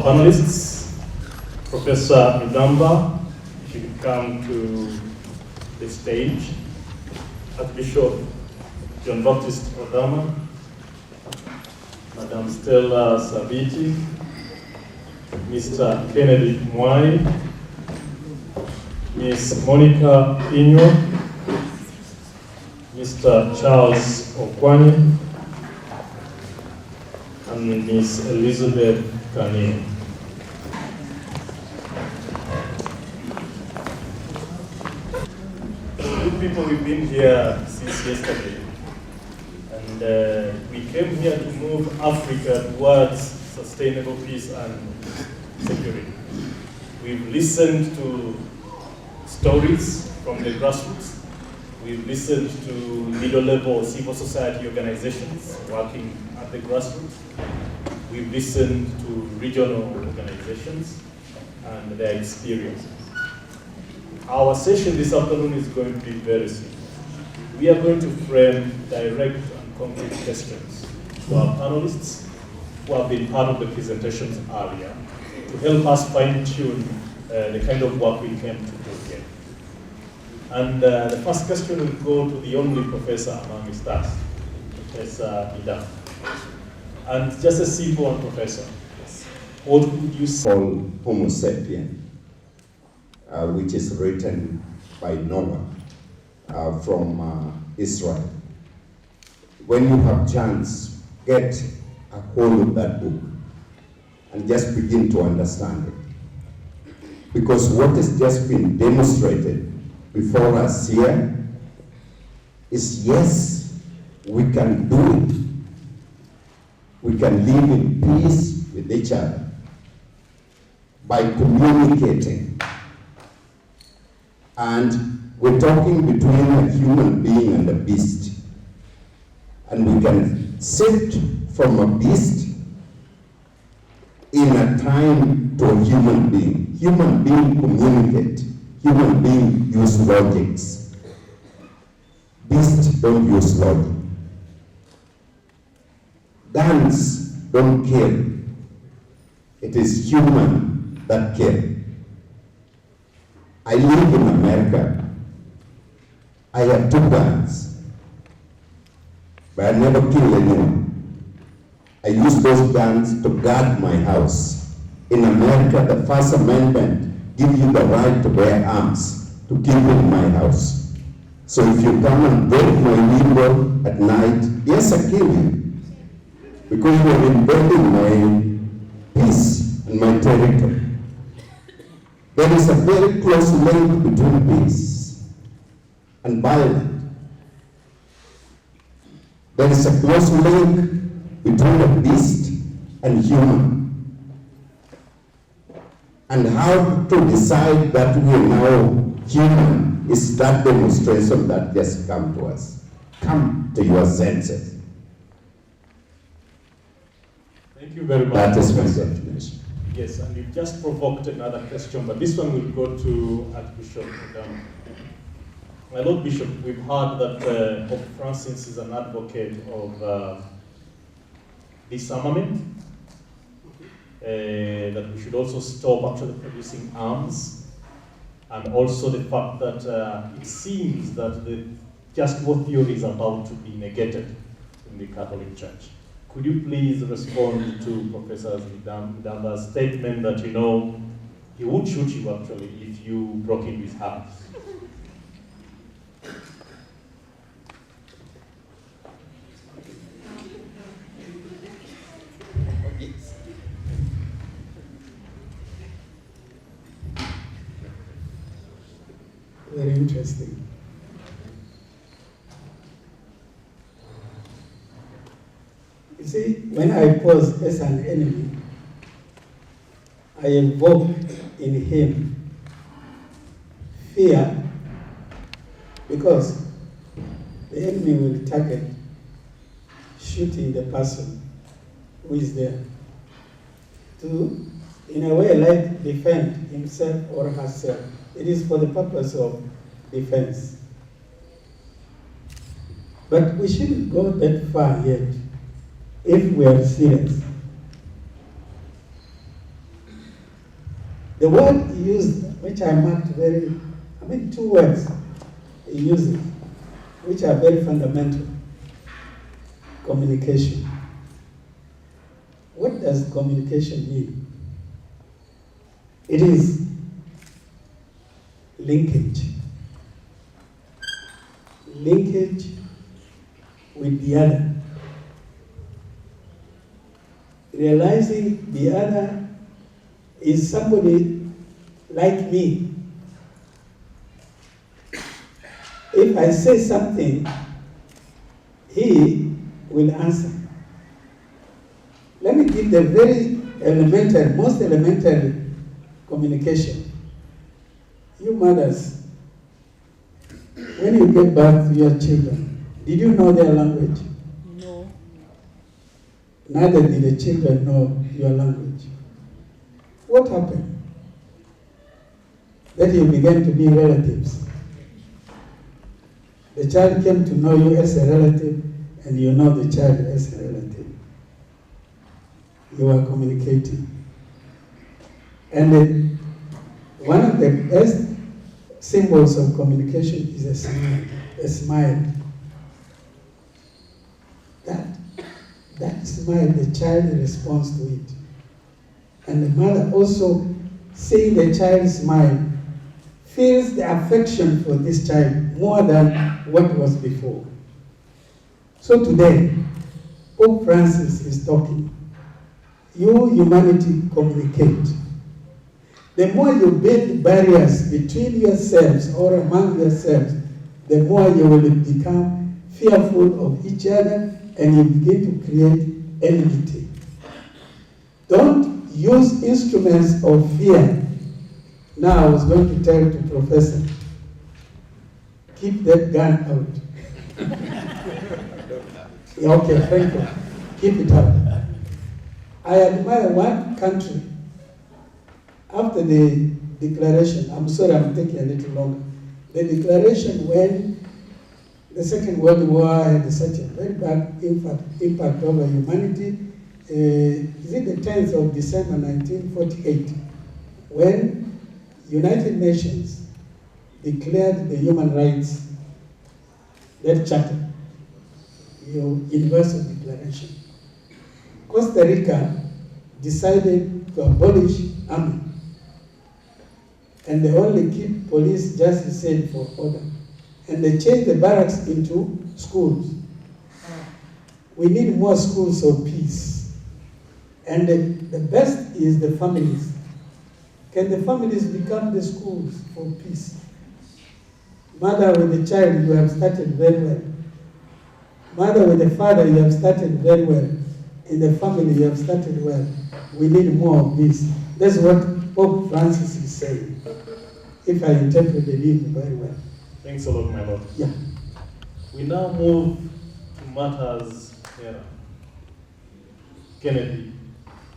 panelists. Professor Mudamba, if you could come to the stage. Archbishop John Baptist Odama, Madam Stella Sabiti, Mr. Kennedy Mwai, Ms. Monica Pino, Mr. Charles Okwani, and Ms. Elizabeth Kane. Good people, we've been here since yesterday, and we came here to move Africa towards sustainable peace and security. We've listened to stories from the grassroots. We've listened to middle-level civil society organizations working at the grassroots. We've listened to regional organizations and their experiences. Our session this afternoon is going to be very simple. We are going to frame direct and concrete questions to our panelists who have been part of the presentations earlier to help us fine-tune the kind of work we came to do here. And the first question will go to the only professor amongst us, Professor Mudamba. And just a simple one, Professor. What would you say? Called Homo sapien, which is written by Noah from Israel. When you have chance, get a hold of that book and just begin to understand it. Because what has just been demonstrated before us here is, yes, we can do it. We can live in peace with each other by communicating. And we're talking between a human being and a beast. And we can shift from a beast in a time to a human being. Human being communicate. Human being use logics. Beasts don't use logic. Guns don't kill. It is human that kill. I live in America. I have 2 guns, but I never kill anyone. I use those guns to guard my house. In America, the First Amendment gives you the right to bear arms to keep in my house. So if you come and break my window at night, yes, I kill you. Because you are invading my peace and my territory. There is a very close link between peace and violence. There is a close link between a beast and human. And how to decide that we are now human is that demonstration that just come to us. Come to your senses. Thank you very much. That is my definition. Yes, and you've just provoked another question, but this one will go to Archbishop Mudamba. My Lord Bishop, we've heard that Pope Francis is an advocate of disarmament, that we should also stop actually producing arms, and also the fact that it seems that the just war theory is about to be negated in the Catholic Church. Could you please respond to Professor Mudamba's statement that, he would shoot you actually if you broke into his house? Very interesting. You see, when I pose as an enemy, I invoke in him fear, because the enemy will target shooting the person who is there to, in a way, like defend himself or herself. It is for the purpose of defense. But we shouldn't go that far yet if we are serious. The word he used, which I marked two words he used, which are very fundamental. Communication. What does communication mean? It is linkage. Linkage with the other. Realizing the other is somebody like me. If I say something, he will answer. Let me give the very elementary, most elementary communication. You mothers, when you give birth to your children, did you know their language? No. Neither did the children know your language. What happened? That you began to be relatives. The child came to know you as a relative, and you know the child as a relative. You are communicating. And one of the best symbols of communication is a smile. A smile. That smile, the child responds to it. And the mother also, seeing the child smile, feels the affection for this child more than what was before. So today, Pope Francis is talking. You, humanity, communicate. The more you build barriers between yourselves or among yourselves, the more you will become fearful of each other and you begin to create enmity. Don't use instruments of fear. Now I was going to tell the professor, keep that gun out. Yeah, okay, thank you. Keep it out. I admire one country. After the declaration, I'm sorry I'm taking a little longer. The declaration when the Second World War had such a very bad impact over humanity. Is it the 10th of December 1948, when United Nations declared the human rights, that charter, Universal Declaration. Costa Rica decided to abolish army, and they only keep police, just as said, for order. And they changed the barracks into schools. We need more schools of peace. And the best is the families. Can the families become the schools for peace? Mother with the child, you have started very well. Mother with the father, you have started very well. In the family, you have started well. We need more of this. That's what Pope Francis is saying, if I interpreted him very well. Thanks a lot, my lord. Yeah. We now move to matters here. Kennedy,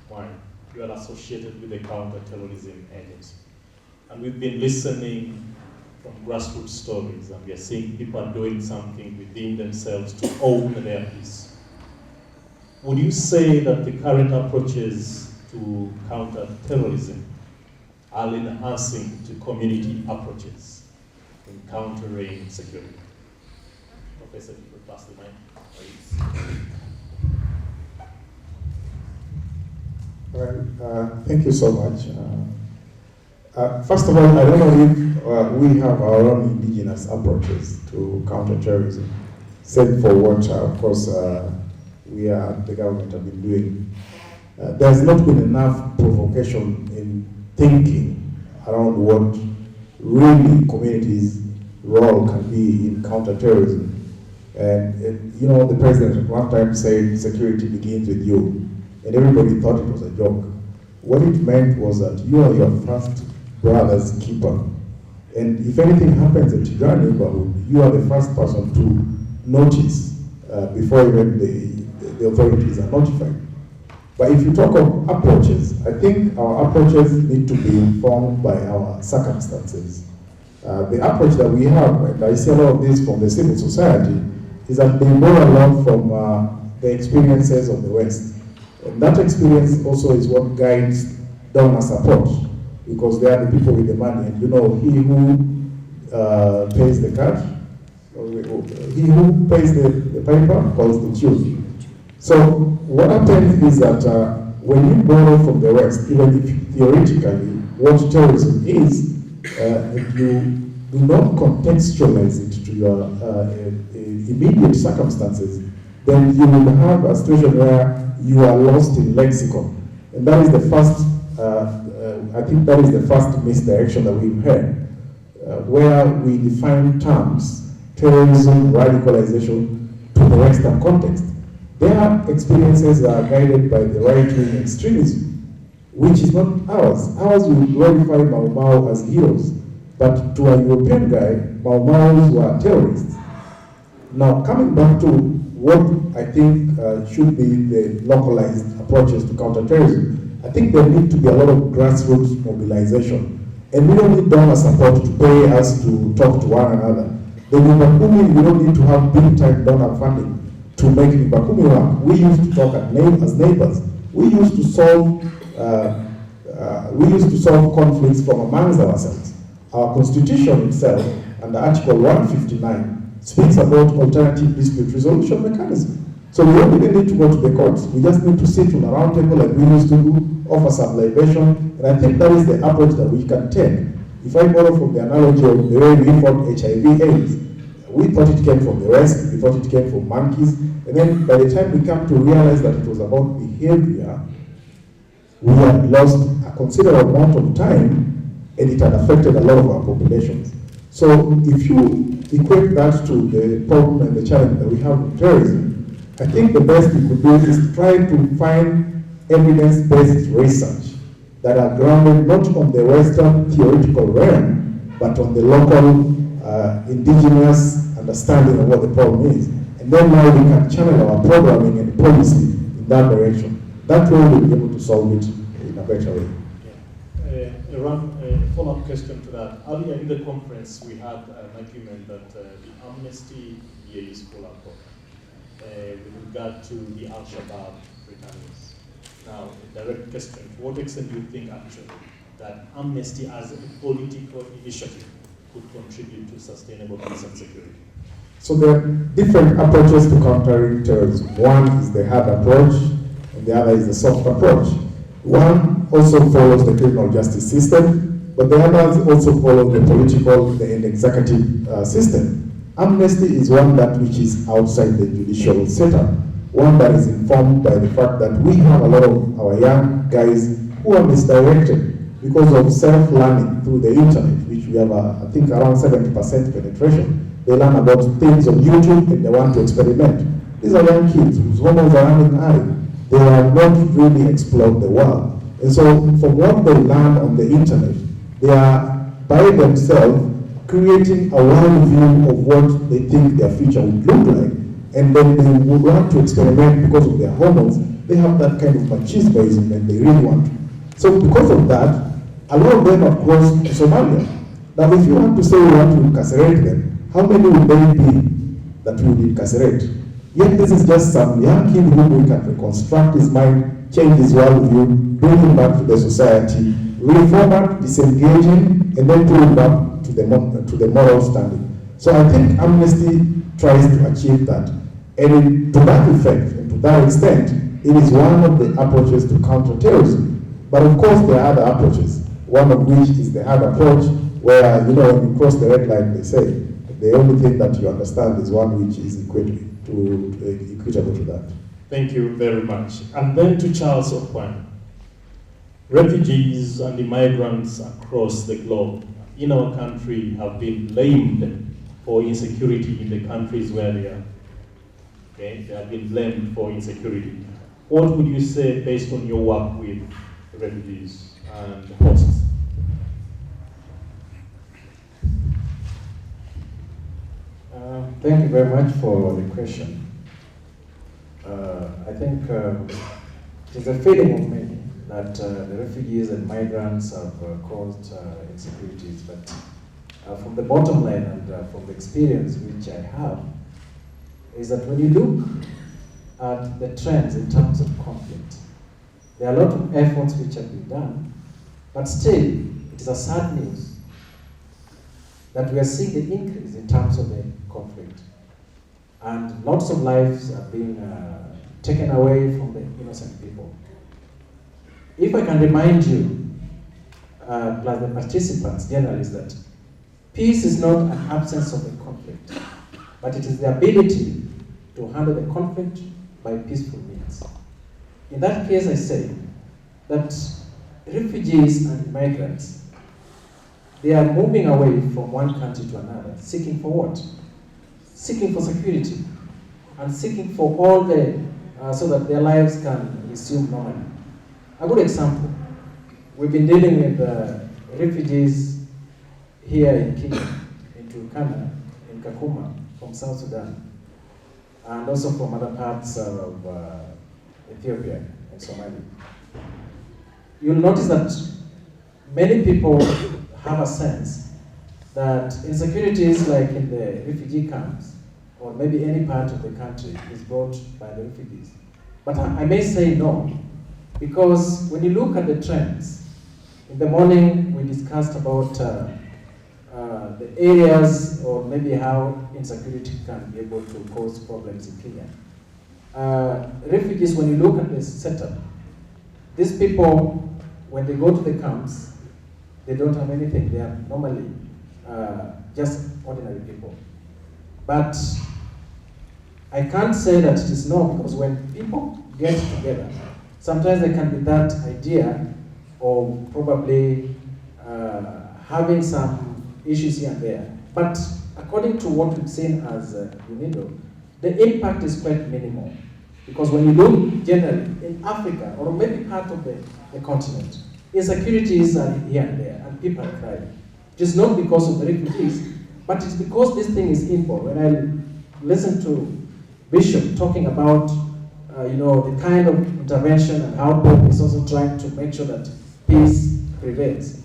why? You are associated with the counter-terrorism agency. And we've been listening from grassroots stories, and we are seeing people doing something within themselves to own their peace. Would you say that the current approaches to counter-terrorism are enhancing to community approaches in countering security? Professor, if you could pass the mic, please. Well, thank you so much. First of all, I don't know if we have our own indigenous approaches to counterterrorism, save for what, of course, the government have been doing. There's not been enough provocation in thinking around what really communities' role can be in counterterrorism. And the president at one time said security begins with you, and everybody thought it was a joke. What it meant was that you are your first brother's keeper. And if anything happens at your neighborhood, you are the first person to notice before even the authorities are notified. But if you talk of approaches, I think our approaches need to be informed by our circumstances. The approach that we have, and I see a lot of this from the civil society, is that they borrow a lot from the experiences of the West. And that experience also is what guides donor support. because they are the people with the money. And you know, he who pays the cash, he who pays the paper calls the tune. So what happens is that when you borrow from the West, even if theoretically what terrorism is, if you do not contextualize it to your immediate circumstances, then you will have a situation where you are lost in lexicon. And that is the first, I think that is the first misdirection that we've had, where we define terms, terrorism, radicalization, to the Western context. Their experiences are guided by the right-wing extremism, which is not ours. Ours will glorify Mau Mau as heroes, but to a European guy, Mau Maus were terrorists. Now, coming back to what I think should be the localized approaches to counterterrorism, I think there need to be a lot of grassroots mobilization. And we don't need donor support to pay us to talk to one another. The Nibakumi, we don't need to have big-time donor funding to make Nibakumi work. We used to talk as neighbors. We used to solve conflicts from amongst ourselves. Our constitution itself, under Article 159, speaks about alternative dispute resolution mechanism. So we don't even need to go to the courts. We just need to sit on a round table like we used to do, offer some libation, and I think that is the approach that we can take. If I borrow from the analogy of the way we fought HIV/AIDS, we thought it came from the West, we thought it came from monkeys, and then by the time we come to realize that it was about behavior, we had lost a considerable amount of time, and it had affected a lot of our populations. So if you equate that to the problem and the challenge that we have with terrorism, I think the best we could do is try to find evidence-based research that are grounded not on the Western theoretical realm, but on the local indigenous understanding of what the problem is. And then now we can channel our programming and policy in that direction. That way we'll be able to solve it in a better way. A follow-up question to that. Earlier in the conference, we had an agreement that the amnesty here is full up with regard to the Al-Shabaab returnees. Now, a direct question, to what extent do you think actually that amnesty as a political initiative could contribute to sustainable peace and security? So there are different approaches to countering terrorism. One is the hard approach, and the other is the soft approach. One also follows the criminal justice system, but the others also follow the political and executive system. Amnesty is one that which is outside the judicial setup, one that is informed by the fact that we have a lot of our young guys who are misdirected because of self-learning through the internet, which we have, I think, around 70% penetration. They learn about things on YouTube and they want to experiment. These are young kids whose hormones are running high. They have not really explored the world. And so from what they learn on the internet, they are by themselves creating a worldview of what they think their future would look like. And then they would want to experiment because of their hormones. They have that kind of machismo and they really want to. So because of that, a lot of them have crossed to Somalia. Now if you want to say we want to incarcerate them, how many would they be that we would incarcerate? Yet this is just some young kid who we can reconstruct his mind, change his worldview, bring him back to the society, reformat, disengaging, and then put him back to the moral standing. So I think amnesty tries to achieve that. And to that effect, and to that extent, it is one of the approaches to counter-terrorism. But of course there are other approaches, one of which is the hard approach, where, you know, when you cross the red line, they say, the only thing that you understand is one which is equitable to that. Thank you very much. And then to Charles Okwan. Refugees and migrants across the globe in our country have been blamed for insecurity in the countries where they are. Okay? They have been blamed for insecurity. What would you say based on your work with refugees and hosts? Thank you very much for the question. I think it is a feeling of many that the refugees and migrants have caused insecurities, but from the bottom line and from the experience which I have, is that when you look at the trends in terms of conflict, there are a lot of efforts which have been done, but still it is a sad news that we are seeing the increase in terms of the conflict. And lots of lives are being taken away from the innocent people. If I can remind you, plus the participants generally, is that peace is not an absence of the conflict, but it is the ability to handle the conflict by peaceful means. In that case, I say that refugees and migrants, they are moving away from one country to another, seeking for what? Seeking for security, and seeking for all the, so that their lives can resume normally. A good example, we've been dealing with refugees here in Kenya, in Turkana, in Kakuma, from South Sudan, and also from other parts of Ethiopia and Somalia. You'll notice that many people have a sense that insecurities like in the refugee camps, or maybe any part of the country, is brought by the refugees. But I may say no, because when you look at the trends, in the morning we discussed about the areas, or maybe how insecurity can be able to cause problems in Kenya. Refugees, when you look at this setup, these people, when they go to the camps, they don't have anything. They are normally just ordinary people. But I can't say that it is no, because when people get together, sometimes there can be that idea of probably having some issues here and there. But according to what we've seen as UNIDO, the impact is quite minimal. Because when you look generally in Africa, or maybe part of the continent, insecurities are here and there, and people are crying. It is not because of the refugees, but it's because this thing is inborn. When I listen to Bishop talking about the kind of intervention and how Pope is also trying to make sure that peace prevails,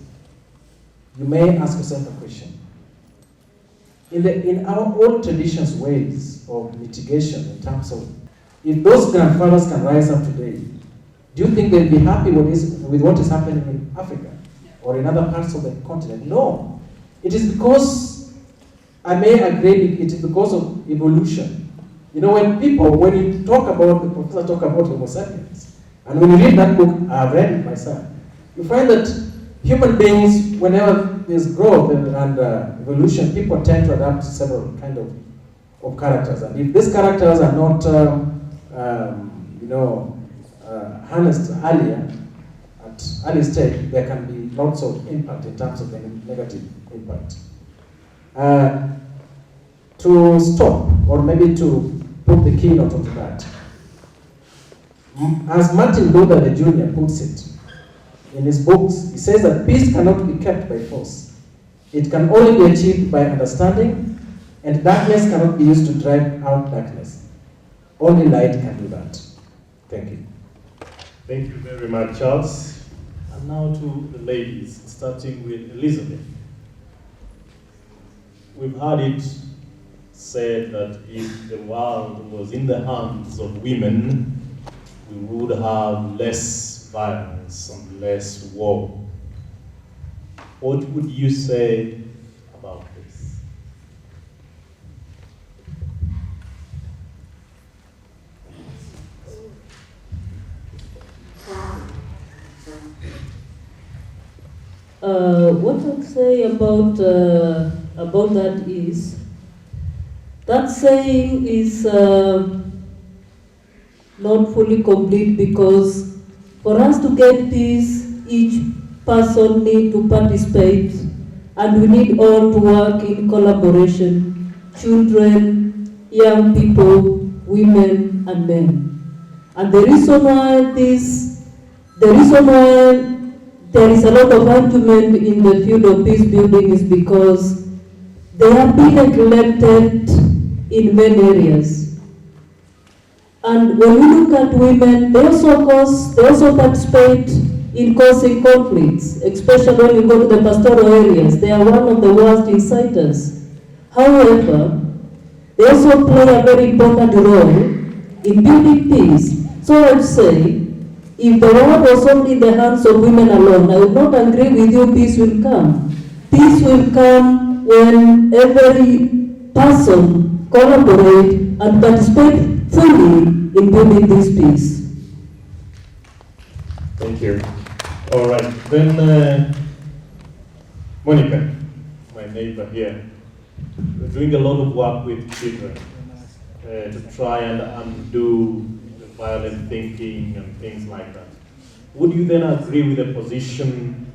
you may ask yourself a question. In our old traditions ways of mitigation, in terms of, if those grandfathers can rise up today, do you think they'll be happy with what is happening in Africa or in other parts of the continent? No. It is because, I may agree, it is because of evolution. When you talk about, the professor talk about Homo sapiens, and when you read that book, I've read it myself, you find that human beings, whenever there's growth and evolution, people tend to adapt to several kind of characters. And if these characters are not, harnessed earlier, at early stage, there can be lots of impact in terms of the negative impact. To stop, or maybe to put the keynote onto that, as Martin Luther Jr. puts it in his books, he says that peace cannot be kept by force. It can only be achieved by understanding, and darkness cannot be used to drive out darkness. Only light can do that. Thank you. Thank you very much, Charles. And now to the ladies, starting with Elizabeth. We've heard it said that if the world was in the hands of women, we would have less violence and less war. What would you say about this? What I'd say about that is, that saying is not fully complete, because for us to get peace, each person needs to participate, and we need all to work in collaboration: children, young people, women, and men. And the reason why there is a lot of argument in the field of peace building is because they have been neglected in many areas. And when we look at women, they also participate in causing conflicts, especially when you go to the pastoral areas. They are one of the worst inciters. However, they also play a very important role in building peace. So I'd say If the world was only in the hands of women alone, I would not agree with you, peace will come. Peace will come when every person collaborate and participate fully in building this peace. Thank you. All right, then Monica, my neighbor here, we're doing a lot of work with children to try and undo the violent thinking and things like that. Would you then agree with the position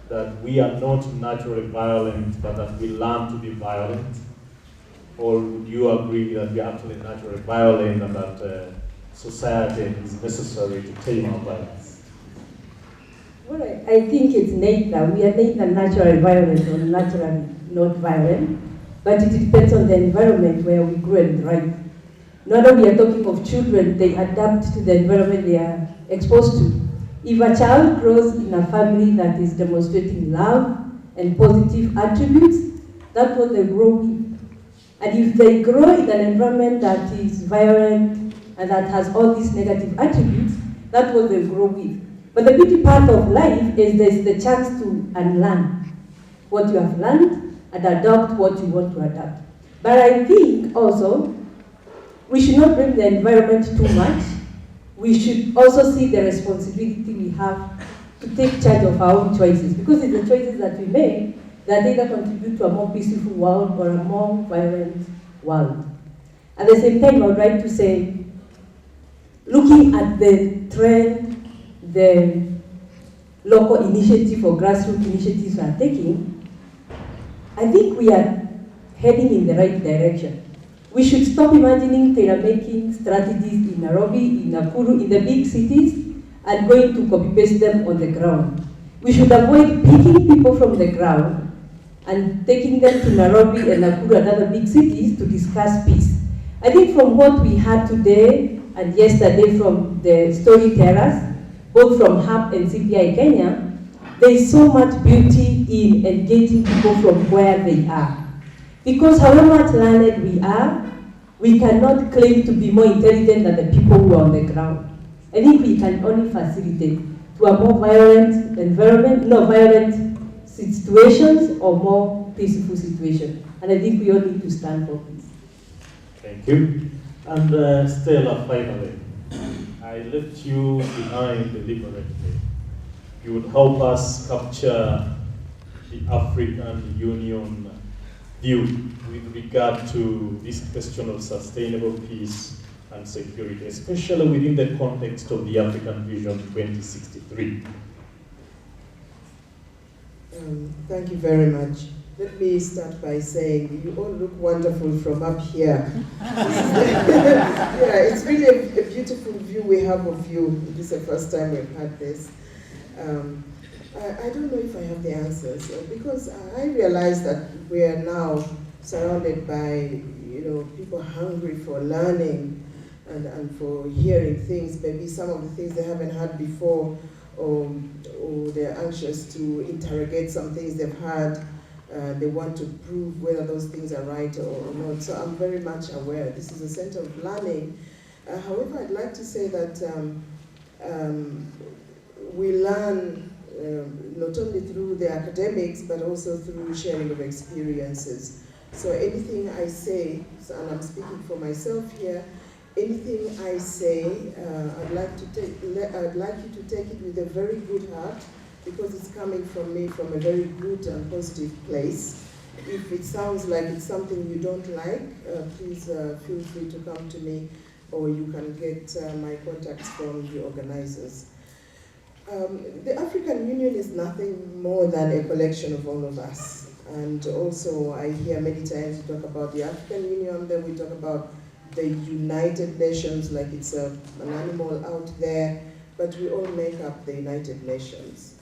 that we are not naturally violent, but that we learn to be violent? Or would you agree that we are actually naturally violent and that society is necessary to tame our violence? Well, I think it's neither. We are neither naturally violent or naturally not violent, but it depends on the environment where we grow and thrive. Now that we are talking of children, they adapt to the environment they are exposed to. If a child grows in a family that is demonstrating love and positive attributes, that's what they grow with. And if they grow in an environment that is violent and that has all these negative attributes, that's what they grow with. But the beauty part of life is there's the chance to unlearn what you have learned and adopt what you want to adapt. But I think also we should not blame the environment too much. We should also see the responsibility we have to take charge of our own choices, because it's the choices that we make that either contribute to a more peaceful world or a more violent world. At the same time, I would like to say, looking at the trend the local initiative or grassroots initiatives are taking, I think we are heading in the right direction. We should stop imagining tailor-making strategies in Nairobi, in Nakuru, in the big cities, and going to copy-paste them on the ground. We should avoid picking people from the ground and taking them to Nairobi and Nakuru and other big cities to discuss peace. I think from what we had today and yesterday from the storytellers, both from HAP and CPI Kenya, there is so much beauty in engaging people from where they are. Because however much learned we are, we cannot claim to be more intelligent than the people who are on the ground. I think we can only facilitate to a more violent environment, no violent situations or more peaceful situations. And I think we all need to stand for peace. Thank you. And Stella, finally, I left you behind deliberately. You would help us capture the African Union view with regard to this question of sustainable peace and security, especially within the context of the African Vision 2063. Thank you very much. Let me start by saying you all look wonderful from up here. Yeah, it's really a beautiful view we have of you. This is the first time we've had this. I don't know if I have the answers, because I realize that we are now surrounded by people hungry for learning and for hearing things, maybe some of the things they haven't heard before, or they're anxious to interrogate some things they've heard. They want to prove whether those things are right or not. So I'm very much aware this is a center of learning. However, I'd like to say that we learn not only through the academics, but also through sharing of experiences. So anything I say, and I'm speaking for myself here, anything I say, I'd like you to take it with a very good heart, because it's coming from me from a very good and positive place. If it sounds like it's something you don't like, please feel free to come to me, or you can get my contacts from the organizers. The African Union is nothing more than a collection of all of us. And also I hear many times we talk about the African Union, then we talk about the United Nations like it's an animal out there, but we all make up the United Nations.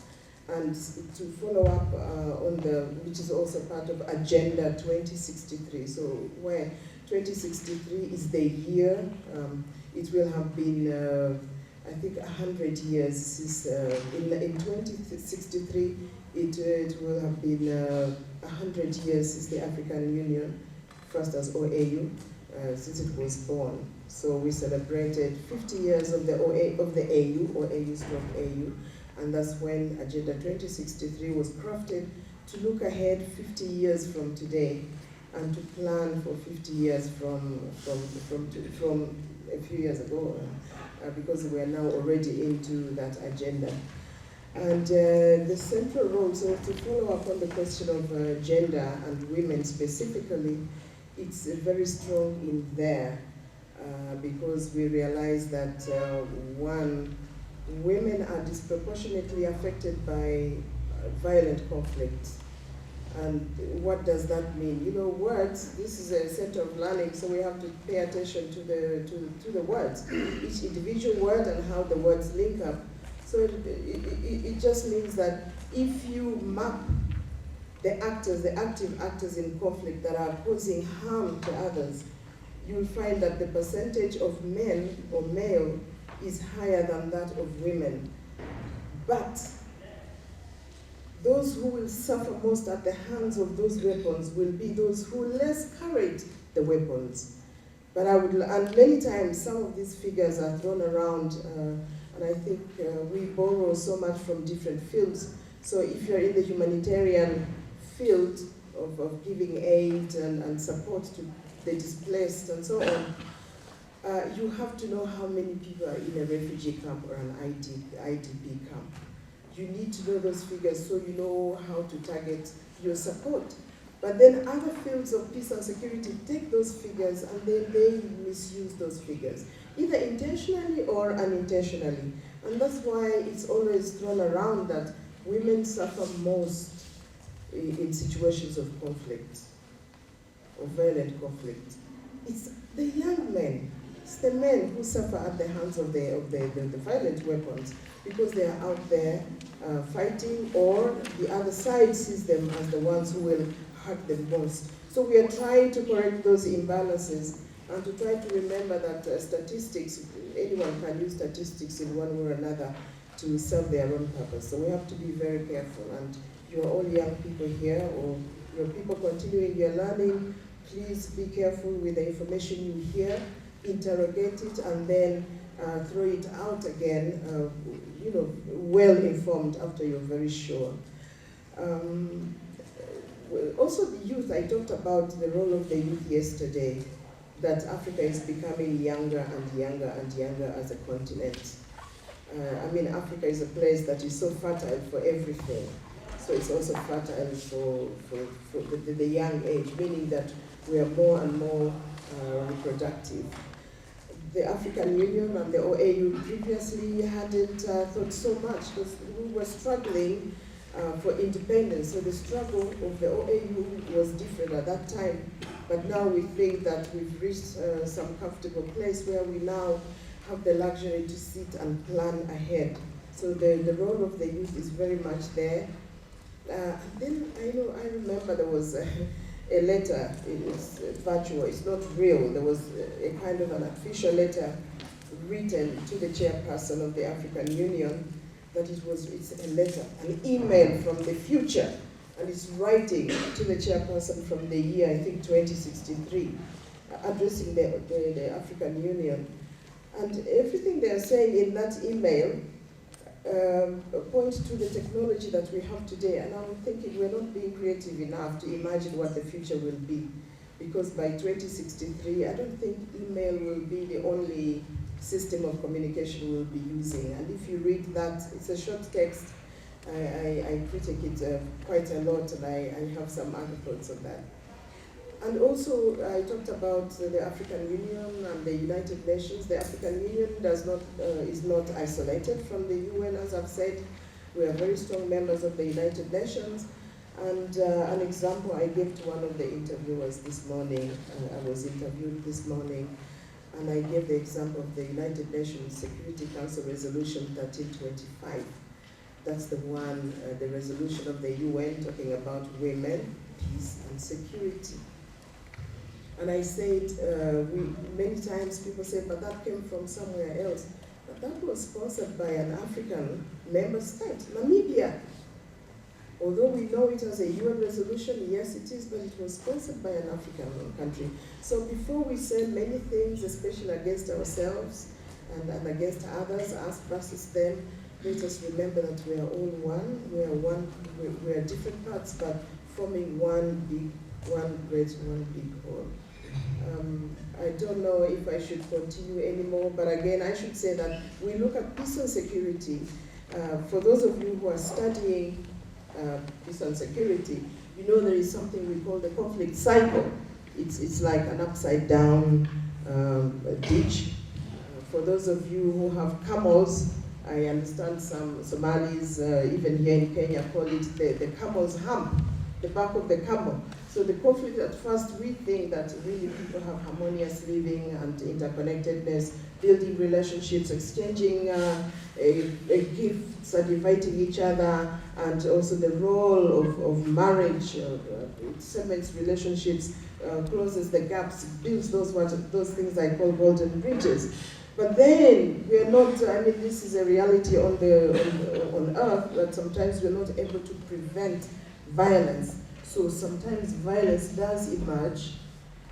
And to follow up on which is also part of Agenda 2063, so where 2063 is the year, it will have been, I think, 100 years since, in 2063, it will have been 100 years since the African Union, first as OAU, since it was born. So we celebrated 50 years of the AU, or AU/AU, and that's when Agenda 2063 was crafted to look ahead 50 years from today and to plan for 50 years from a few years ago, because we are now already into that agenda. And the central role, so to follow up on the question of gender and women specifically, it's very strong in there because we realize that one, women are disproportionately affected by violent conflict. And what does that mean? You know, words, this is a center of learning, so we have to pay attention to the words, each individual word and how the words link up. So it just means that if you map the actors, the active actors in conflict that are causing harm to others, you'll find that the percentage of men or male is higher than that of women. But those who will suffer most at the hands of those weapons will be those who less carried the weapons. But and many times some of these figures are thrown around, and I think we borrow so much from different fields. So if you're in the humanitarian field of giving aid and support to the displaced and so on, you have to know how many people are in a refugee camp or an IDP camp. You need to know those figures so you know how to target your support. But then other fields of peace and security take those figures and then they misuse those figures, either intentionally or unintentionally. And that's why it's always thrown around that women suffer most in situations of conflict, of violent conflict. It's the young men, it's the men who suffer at the hands of the violent weapons because they are out there fighting, or the other side sees them as the ones who will hurt them most. So we are trying to correct those imbalances and to try to remember that statistics, anyone can use statistics in one way or another to serve their own purpose. So we have to be very careful. And you're all young people here, or you're people continuing your learning, please be careful with the information you hear, interrogate it, and then throw it out again, well informed after you're very sure. Also the youth, I talked about the role of the youth yesterday, that Africa is becoming younger and younger and younger as a continent. I mean, Africa is a place that is so fertile for everything. So it's also fertile for the young age, meaning that we are more and more reproductive. The African Union and the OAU previously hadn't thought so much because we were struggling for independence. So the struggle of the OAU was different at that time. But now we think that we've reached some comfortable place where we now have the luxury to sit and plan ahead. So the role of the youth is very much there. Then I remember there was a letter, it's virtual, it's not real. There was a kind of an official letter written to the chairperson of the African Union that it's a letter, an email from the future, and it's writing to the chairperson from the year, I think 2063, addressing the African Union. And everything they're saying in that email points to the technology that we have today. And I'm thinking we're not being creative enough to imagine what the future will be. Because by 2063, I don't think email will be the only system of communication we'll be using. And if you read that, it's a short text. I critique it quite a lot, and I have some other thoughts on that. And also, I talked about the African Union and the United Nations. The African Union is not isolated from the UN, as I've said. We are very strong members of the United Nations. And an example I gave to one of the interviewers this morning, I was interviewed this morning, and I gave the example of the United Nations Security Council Resolution 1325. That's the one, the resolution of the UN talking about women, peace, and security. And I said, many times people say, but that came from somewhere else. But that was sponsored by an African member state, Namibia. Although we know it as a UN resolution, yes it is, but it was sponsored by an African country. So before we say many things, especially against ourselves and against others, us versus them, let us remember that we are all one. We are different parts, but forming one big whole. I don't know if I should continue anymore, but again, I should say that we look at peace and security. For those of you who are studying peace and security, you know there is something we call the conflict cycle. It's like an upside down ditch. For those of you who have camels, I understand some Somalis, even here in Kenya, call it the camel's hump, the back of the camel. So the conflict, at first we think that really people have harmonious living and interconnectedness, building relationships, exchanging gifts and inviting each other, and also the role of marriage, it cements relationships, closes the gaps, builds those things I call golden bridges. But then we are not, I mean, this is a reality on earth, that sometimes we're not able to prevent violence. So sometimes violence does emerge,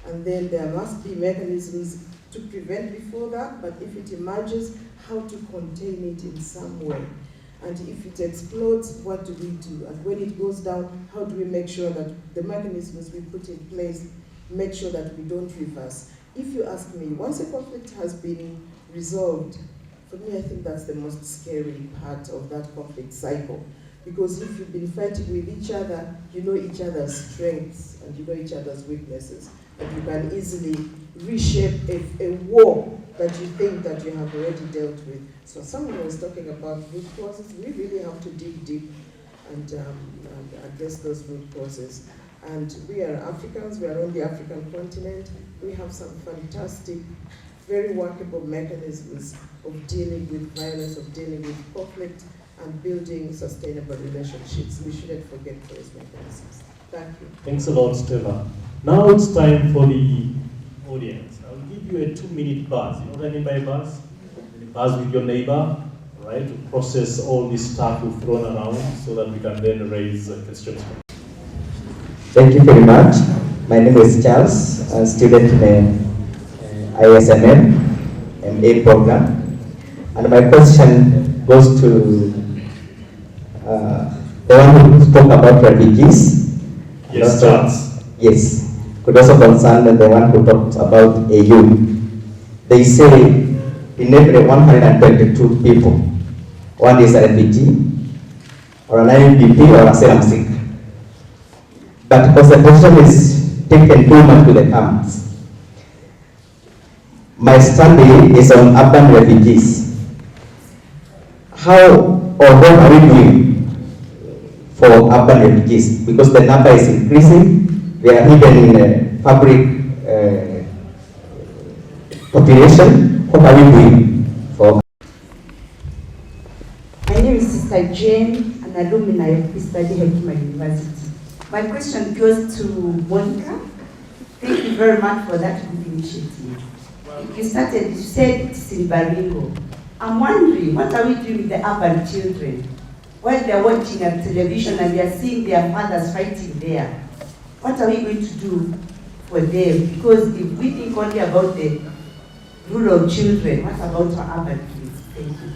and then there must be mechanisms to prevent before that, but if it emerges, how to contain it in some way. And if it explodes, what do we do? And when it goes down, how do we make sure that the mechanisms we put in place make sure that we don't reverse? If you ask me, once a conflict has been resolved, for me I think that's the most scary part of that conflict cycle. Because if you've been fighting with each other, you know each other's strengths and you know each other's weaknesses. And you can easily reshape a war that you think that you have already dealt with. So someone was talking about root causes. We really have to dig deep and address those root causes. And we are Africans, we are on the African continent. We have some fantastic, very workable mechanisms of dealing with violence, of dealing with conflict, and building sustainable relationships. We shouldn't forget those mechanisms. Thank you. Thanks a lot, Stella. Now it's time for the audience. I'll give you a 2-minute buzz. You know what I mean by buzz? Buzz with your neighbor, right? To process all this stuff we've thrown around so that we can then raise questions. Thank you very much. My name is Charles, a student in ISMM MA program. And my question goes to the one who spoke about refugees. Yes, Charles. Yes. Could also concern the one who talked about AU. They say in every 122 people, one is a refugee, or an IDP, or asylum seeker. But concentration is taken too much to the camps. My study is on urban refugees. How or what are we doing for urban refugees? Because the number is increasing. They are hidden in a fabric population. What are we doing for? My name is Sister Jane, an alumni of Peace Study Hekima University. My question goes to Monica. Thank you very much for that good initiative. You said it's in Baringo. I'm wondering, what are we doing with the urban children? While they're watching on television and they're seeing their fathers fighting there, what are we going to do for them? Because if we think only about the rural children, what about our urban kids? Thank you.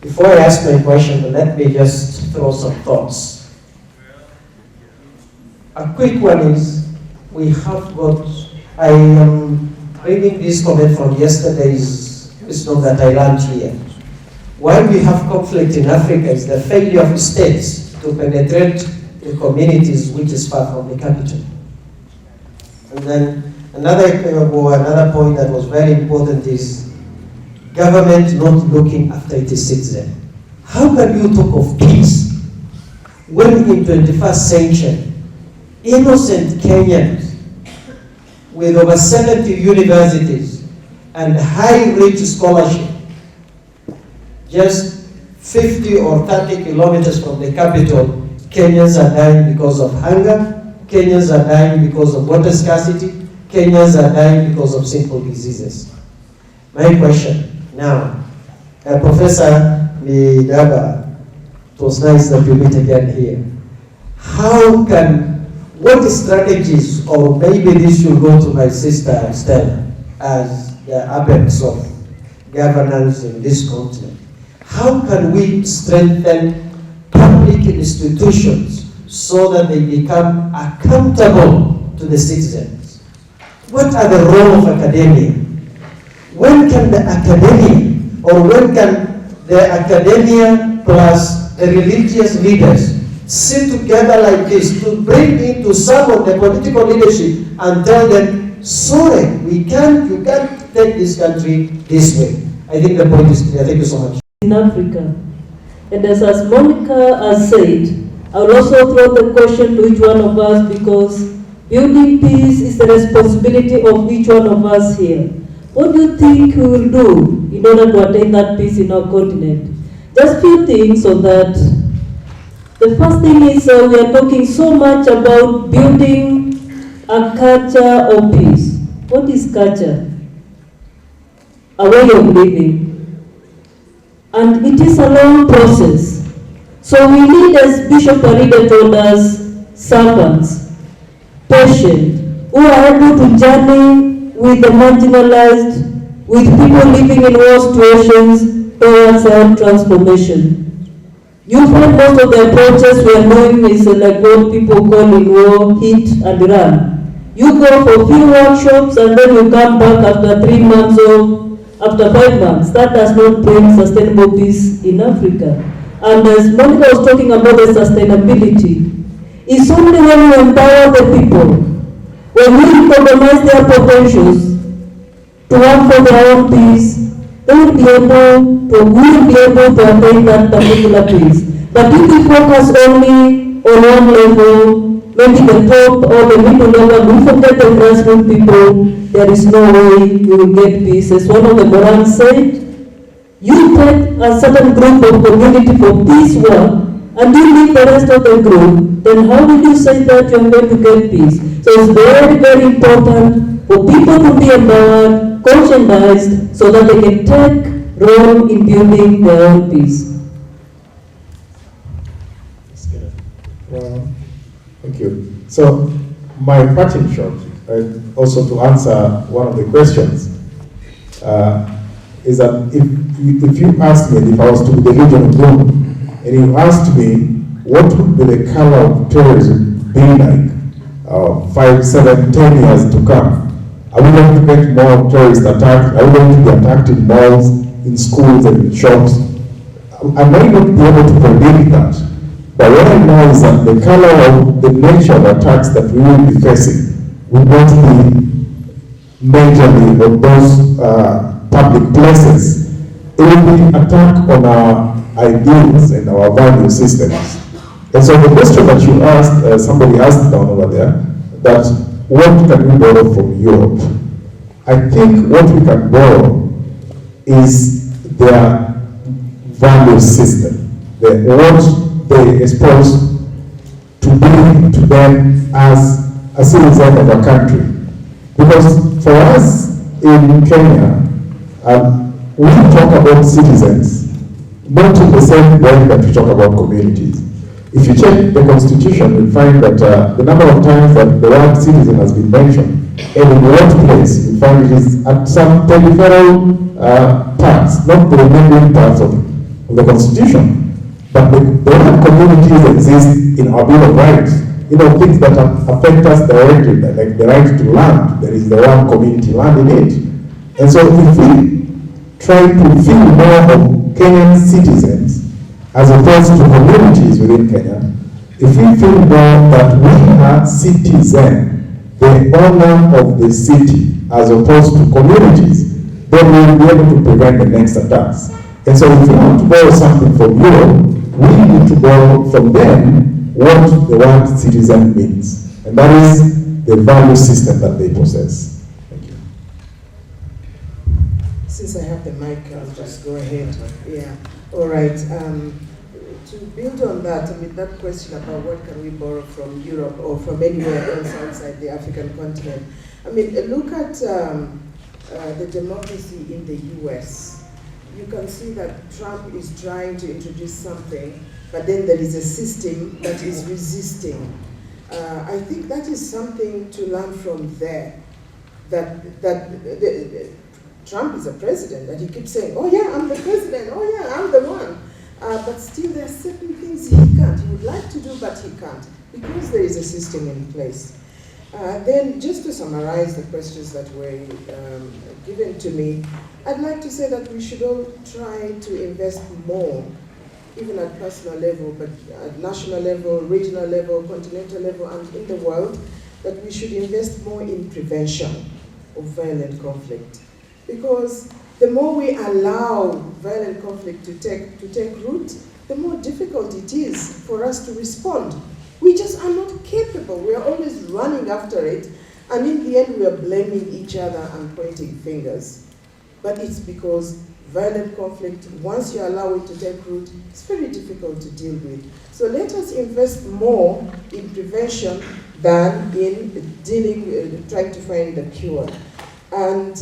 Before I ask my question, let me just throw some thoughts. A quick one is, we have got, I am reading this comment from yesterday's wisdom that I learned here. Why we have conflict in Africa is the failure of states to penetrate the communities which is far from the capital. And then another point that was very important is government not looking after its citizens. How can you talk of peace when in 21st century, innocent Kenyans with over 70 universities and high rate scholarship, just 50 or 30 kilometers from the capital, Kenyans are dying because of hunger, Kenyans are dying because of water scarcity, Kenyans are dying because of simple diseases. My question now, Professor Midaba, It was nice that we meet again here. What strategies, or maybe this should go to my sister Stella, as the apex of governance in this continent. How can we strengthen public institutions so that they become accountable to the citizens? What are the role of academia? When can the academia, or when can the academia plus the religious leaders sit together like this to bring into some of the political leadership and tell them, sorry, you can't take this country this way? I think the point is clear. Thank you so much. In Africa. And as Monica has said, I will also throw the question to each one of us, because building peace is the responsibility of each one of us here. What do you think we will do in order to attain that peace in our continent? Just few things so that the first thing is we are talking so much about building a culture of peace. What is culture? A way of living. And it is a long process. So we need, as Bishop Arida told us, servants, patient, who are able to journey with the marginalized, with people living in war situations towards our transformation. You find most of the approaches we are doing is like what people call in war, hit and run. You go for a few workshops and then you come back after 3 months or after 5 months. That does not bring sustainable peace in Africa. And as Monica was talking about the sustainability, it's only when we empower the people, when we recognize their potentials to work for their own peace, we will be able to attain that particular peace. But if we focus only on one level, maybe the top or the middle level, we forget the grassroots people, there is no way you will get peace. As one of the Morans said, you take a certain group of community for peace work and you leave the rest of the group, then how will you say that you are going to get peace? So it's very, very important for people to be empowered, conscientized, so that they can take role in building their own peace. Thank you. So my parting shot, also to answer one of the questions, is that if you asked me, if I was to be the Legion of Gloom, and you asked me what would be the color of terrorism be like 5, 7, 10 years to come, are we going to get more terrorist attacks? Are we going to be attacked in malls, in schools, and in shops? I might not be able to predict that, but what I know is that the color of the nature of attacks that we will be facing will not be majorly on those public places. It will be an attack on our ideals and our value systems. And so the question that you asked, somebody asked down over there, that what can we borrow from Europe? I think what we can borrow is their value system, what they expose to be to them as a citizen of a country. Because for us in Kenya, we talk about citizens, not in the same way that we talk about communities. If you check the Constitution, you'll find that the number of times that the word citizen has been mentioned, and in what place, you find it is at some peripheral parts, not the remaining parts of the Constitution. But the word communities exist in our Bill of Rights. You know, things that affect us directly, like the right to land, there is the word community land in it. And so if we try to feel more of Kenyan citizens as opposed to communities within Kenya, if we feel more that we are citizens, the owner of the city, as opposed to communities, then we will be able to prevent the next attacks. And so if we want to borrow something from Europe, we need to borrow from them what the word citizen means. And that is the value system that they possess. Thank you. Since I have the mic, I'll just go ahead. Yeah. All right. To build on that, I mean, that question about what can we borrow from Europe or from anywhere else outside the African continent. I mean, look at the democracy in the US. You can see that Trump is trying to introduce something but then there is a system that is resisting. I think that is something to learn from there. Trump is a president, and he keeps saying, oh yeah, I'm the president, oh yeah, I'm the one. But still there are certain things he can't. He would like to do, but he can't, because there is a system in place. Then, just to summarize the questions that were given to me, I'd like to say that we should all try to invest more, even at personal level, but at national level, regional level, continental level, and in the world, that we should invest more in prevention of violent conflict. Because the more we allow violent conflict to take root, the more difficult it is for us to respond. We just are not capable. We are always running after it, and in the end we are blaming each other and pointing fingers. But it's because violent conflict, once you allow it to take root, it's very difficult to deal with. So let us invest more in prevention than in trying to find the cure. And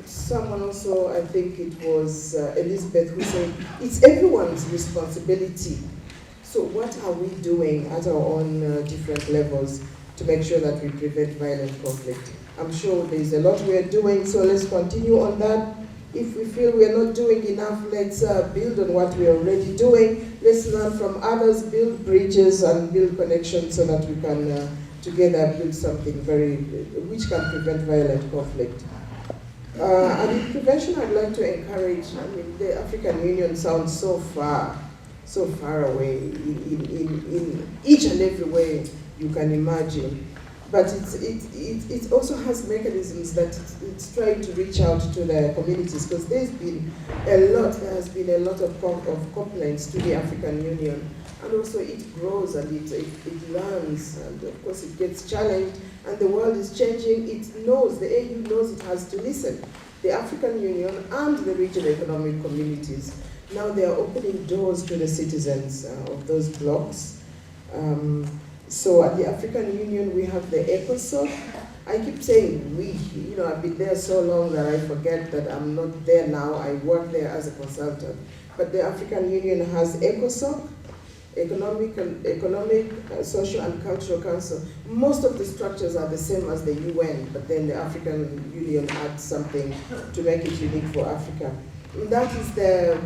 someone also, I think it was Elizabeth, who said, it's everyone's responsibility. So what are we doing at our own different levels to make sure that we prevent violent conflict? I'm sure there's a lot we are doing, so let's continue on that. If we feel we are not doing enough, let's build on what we are already doing. Let's learn from others, build bridges and build connections so that we can together build something which can prevent violent conflict. And in prevention, I'd like to encourage, the African Union sounds so far away in each and every way you can imagine. But it also has mechanisms that it's trying to reach out to the communities, because there has been a lot of complaints to the African Union, and also it grows and it learns, and of course it gets challenged, and the world is changing. It knows, the AU knows it has to listen. The African Union and the regional economic communities, now they are opening doors to the citizens of those blocs. So at the African Union, we have the ECOSOC. I keep saying we, I've been there so long that I forget that I'm not there now. I work there as a consultant. But the African Union has ECOSOC, Economic, Social and Cultural Council. Most of the structures are the same as the UN, but then the African Union adds something to make it unique for Africa. And that is the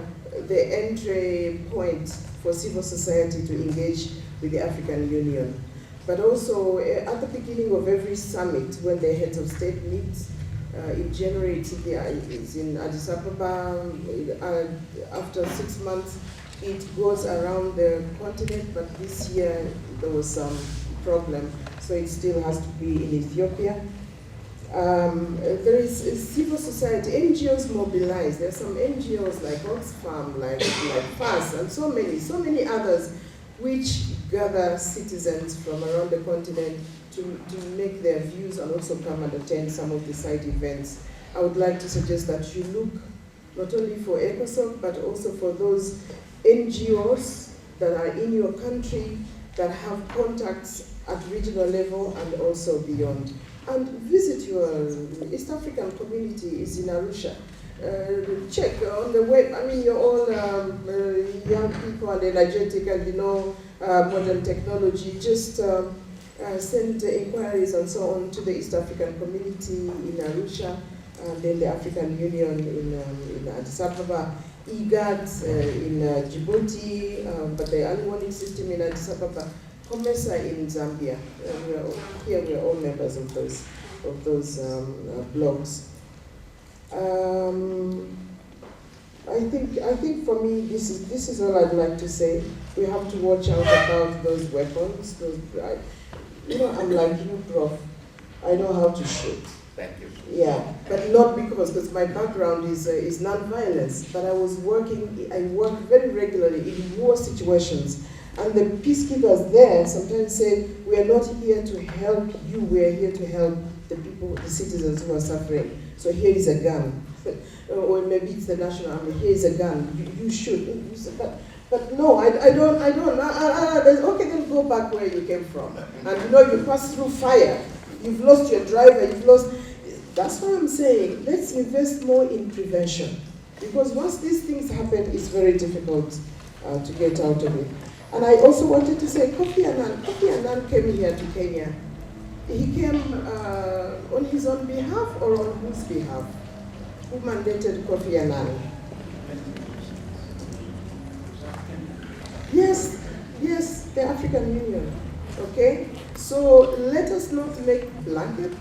entry point for civil society to engage with the African Union. But also at the beginning of every summit, when the heads of state meet, in January it's in Addis Ababa, after 6 months it goes around the continent, but this year there was some problem, so it still has to be in Ethiopia. There is civil society, NGOs mobilized. There are some NGOs like Oxfam, like FAS, and so many others, which gather citizens from around the continent to make their views and also come and attend some of the side events. I would like to suggest that you look not only for ECOSOC, but also for those NGOs that are in your country that have contacts at regional level and also beyond. And visit your East African community is in Arusha. Check on the web. You're all young people and energetic, and modern technology. Just send inquiries and so on to the East African community in Arusha, and then the African Union in Addis Ababa, IGAD in Djibouti, but the early warning system in Addis Ababa, COMESA in Zambia. We are all members of those blogs. I think for me this is all I'd like to say. We have to watch out about those weapons. I'm like you, Prof. I know how to shoot. Thank you. Yeah, but not because my background is non-violence. But I work very regularly in war situations. And the peacekeepers there sometimes say, we are not here to help you, we are here to help the people, the citizens who are suffering. So here is a gun. Or maybe it's the National Army, here is a gun, you shoot. But no, I don't. Okay, then go back where you came from. And you pass through fire. You've lost your driver, that's why I'm saying, let's invest more in prevention. Because once these things happen, it's very difficult to get out of it. And I also wanted to say Kofi Annan came here to Kenya. He came on his own behalf or on whose behalf? Who mandated Kofi Annan? Yes, the African Union. Okay, so let us not make blanket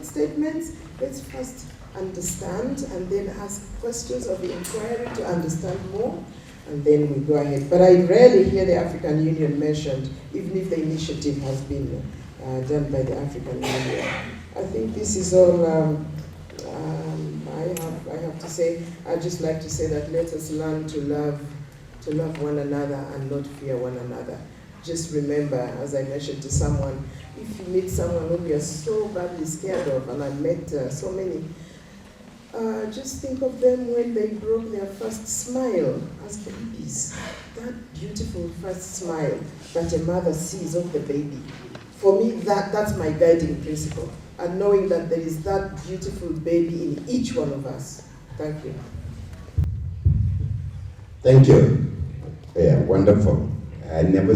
statements. Let's first understand and then ask questions of the inquiry to understand more, and then we go ahead. But I rarely hear the African Union mentioned, even if the initiative has been done by the African Union. I think this is all I have to say. I'd just like to say that let us learn to love one another and not fear one another. Just remember, as I mentioned to someone, if you meet someone whom you're so badly scared of, and I met so many, just think of them when they broke their first smile as babies. That beautiful first smile that a mother sees of the baby. For me, that's my guiding principle. And knowing that there is that beautiful baby in each one of us. Thank you. Thank you. Yeah, wonderful. I never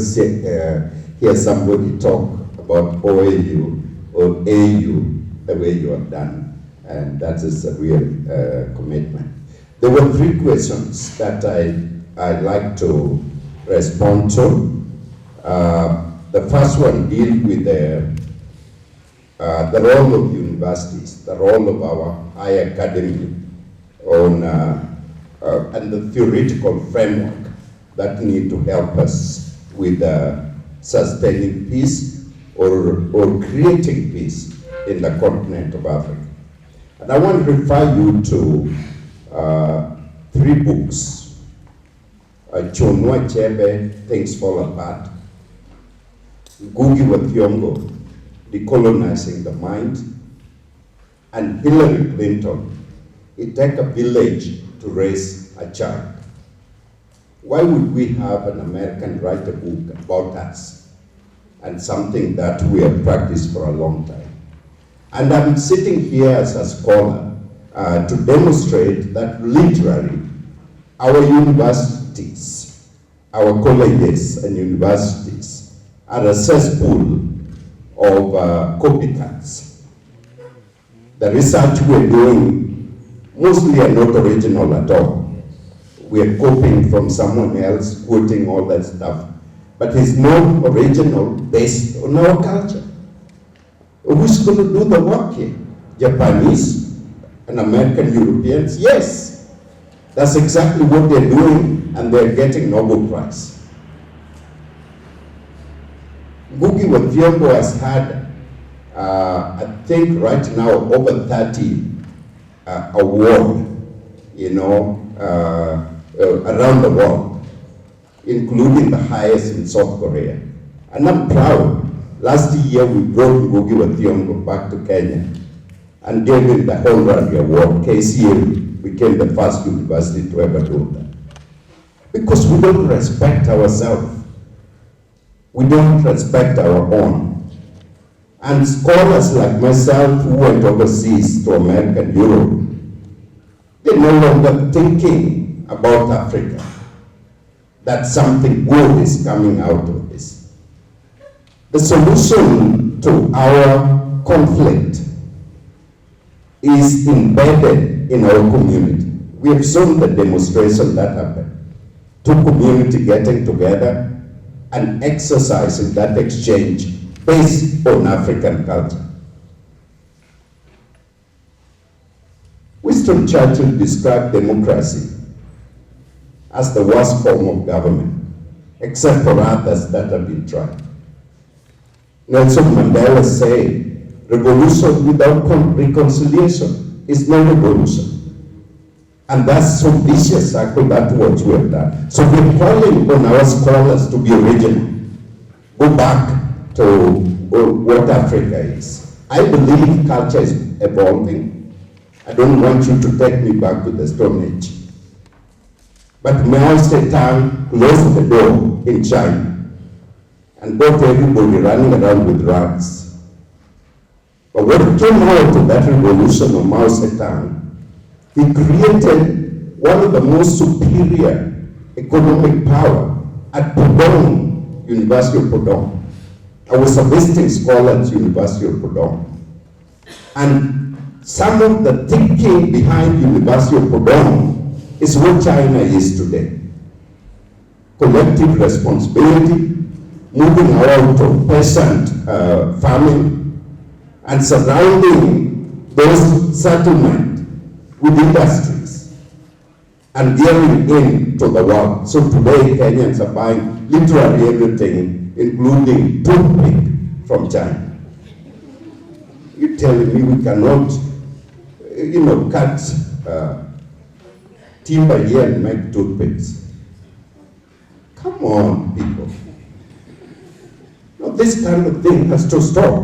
hear somebody talk about OAU or AU the way you have done, and that is a real commitment. There were 3 questions that I'd like to respond to. The first one deals with the role of universities, the role of our higher academy on and the theoretical framework that need to help us with sustaining peace or creating peace in the continent of Africa. And I want to refer you to 3 books. Chonwa Achebe, Things Fall Apart, Ngugi wa Thiong'o, Decolonizing the Mind, and Hillary Clinton, It Takes a Village to Raise a Child. Why would we have an American write a book about us and something that we have practiced for a long time? And I'm sitting here as a scholar to demonstrate that literally our universities, our colleges and universities are a cesspool of copycats. The research we're doing mostly are not original at all. We're copying from someone else, quoting all that stuff. But it's not original based on our culture. Who's going to do the work here? Japanese and American Europeans? Yes. That's exactly what they're doing, and they're getting Nobel Prize. Ngugi wa Thiong'o has had, I think right now, over 30 awards, around the world, including the highest in South Korea. And I'm proud. Last year we brought Ngugi wa Thiong'o back to Kenya and gave him the honorary award. KCA became the first university to ever do that. Because we don't respect ourselves. We don't respect our own. And scholars like myself who went overseas to America and Europe, they're no longer thinking about Africa, that something good is coming out of this. The solution to our conflict is embedded in our community. We have shown the demonstration that happened. Two communities getting together and exercising that exchange based on African culture. Winston Churchill described democracy as the worst form of government, except for others that have been tried. Nelson Mandela said, revolution without reconciliation is no revolution. And that's so vicious cycle, that's what we have done. So we're calling on our scholars to be original. Go back to what Africa is. I believe culture is evolving. I don't want you to take me back to the Stone Age. But Mao Zedong closed the door in China and got everybody running around with rugs. But what came out of that revolution of Mao Zedong, he created one of the most superior economic power at Pudong, University of Pudong. I was a visiting scholar at University of Pudong. And some of the thinking behind University of Pudong is what China is today. Collective responsibility, moving out of peasant farming, and surrounding those settlements with industries and gearing into the world. So today Kenyans are buying literally everything, including toothpick from China. You're telling me we cannot, cut timber here and make toothpicks? Come on, people. No, this kind of thing has to stop.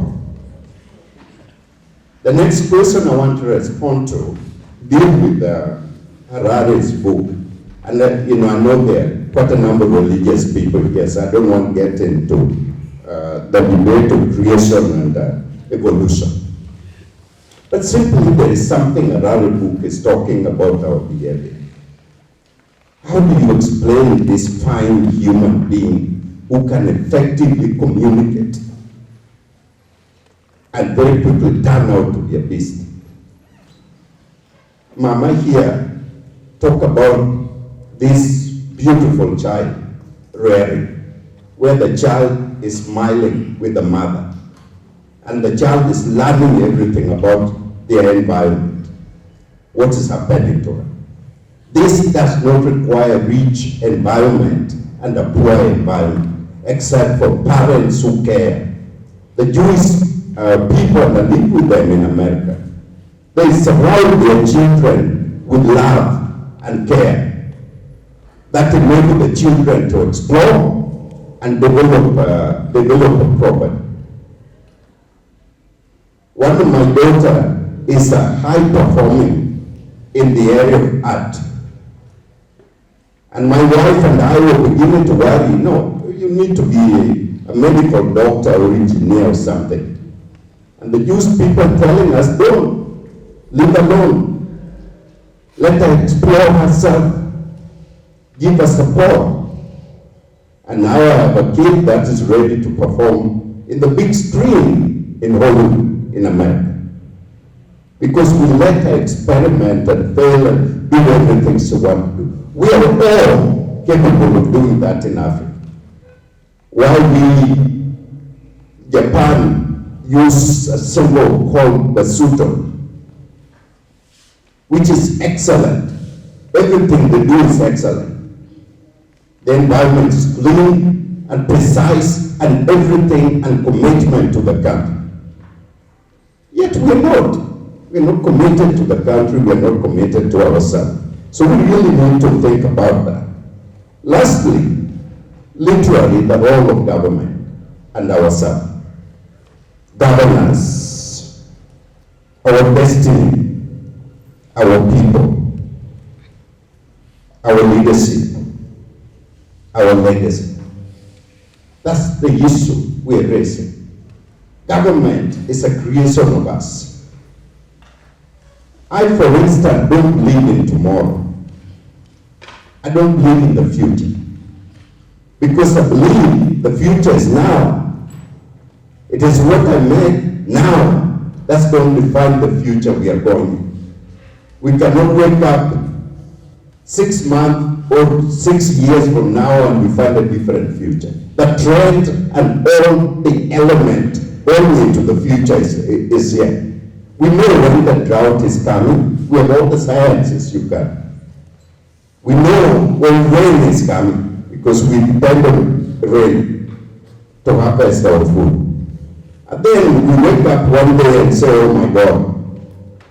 The next person I want to respond to deal with Harare's book. And I know there are quite a number of religious people here, so I don't want to get into the debate of creation and evolution. But simply there is something Harare book is talking about our behavior. How do you explain this fine human being who can effectively communicate and very quickly turn out to be a beast? Mama here talk about this beautiful child rearing, where the child is smiling with the mother, and the child is learning everything about their environment, what is happening to her. This does not require a rich environment and a poor environment, except for parents who care. The Jewish people that live with them in America, they surround their children with love and care that enable the children to explore and develop a property. One of my daughter is high performing in the area of art. And my wife and I were beginning to worry, no, you need to be a medical doctor or engineer or something. And the Jewish people telling us, don't, leave alone. Let her explore herself, give her support. And now I have a kid that is ready to perform in the big screen in Hollywood, in America. Because we let her experiment and fail and do everything she wants to do. We are all capable of doing that in Africa. While Japan use a symbol called Basuto, which is excellent. Everything they do is excellent. The environment is clean and precise and everything and commitment to the country. Yet we're not. We're not committed to the country, we're not committed to ourselves. So we really need to think about that. Lastly, literally the role of government and ourselves. Governance, our destiny, our people, our leadership, our legacy. That's the issue we're raising. Government is a creation of us. I, for instance, don't believe in tomorrow. I don't believe in the future. Because I believe the future is now. It is what I make now that's going to define the future we are going. We cannot wake up 6 months or 6 years from now and we find a different future. The trend and all the element going into the future is here. We know when the drought is coming. We have all the sciences you can. We know when rain is coming because we depend on rain to harvest our food. And then we wake up one day and say, oh my God,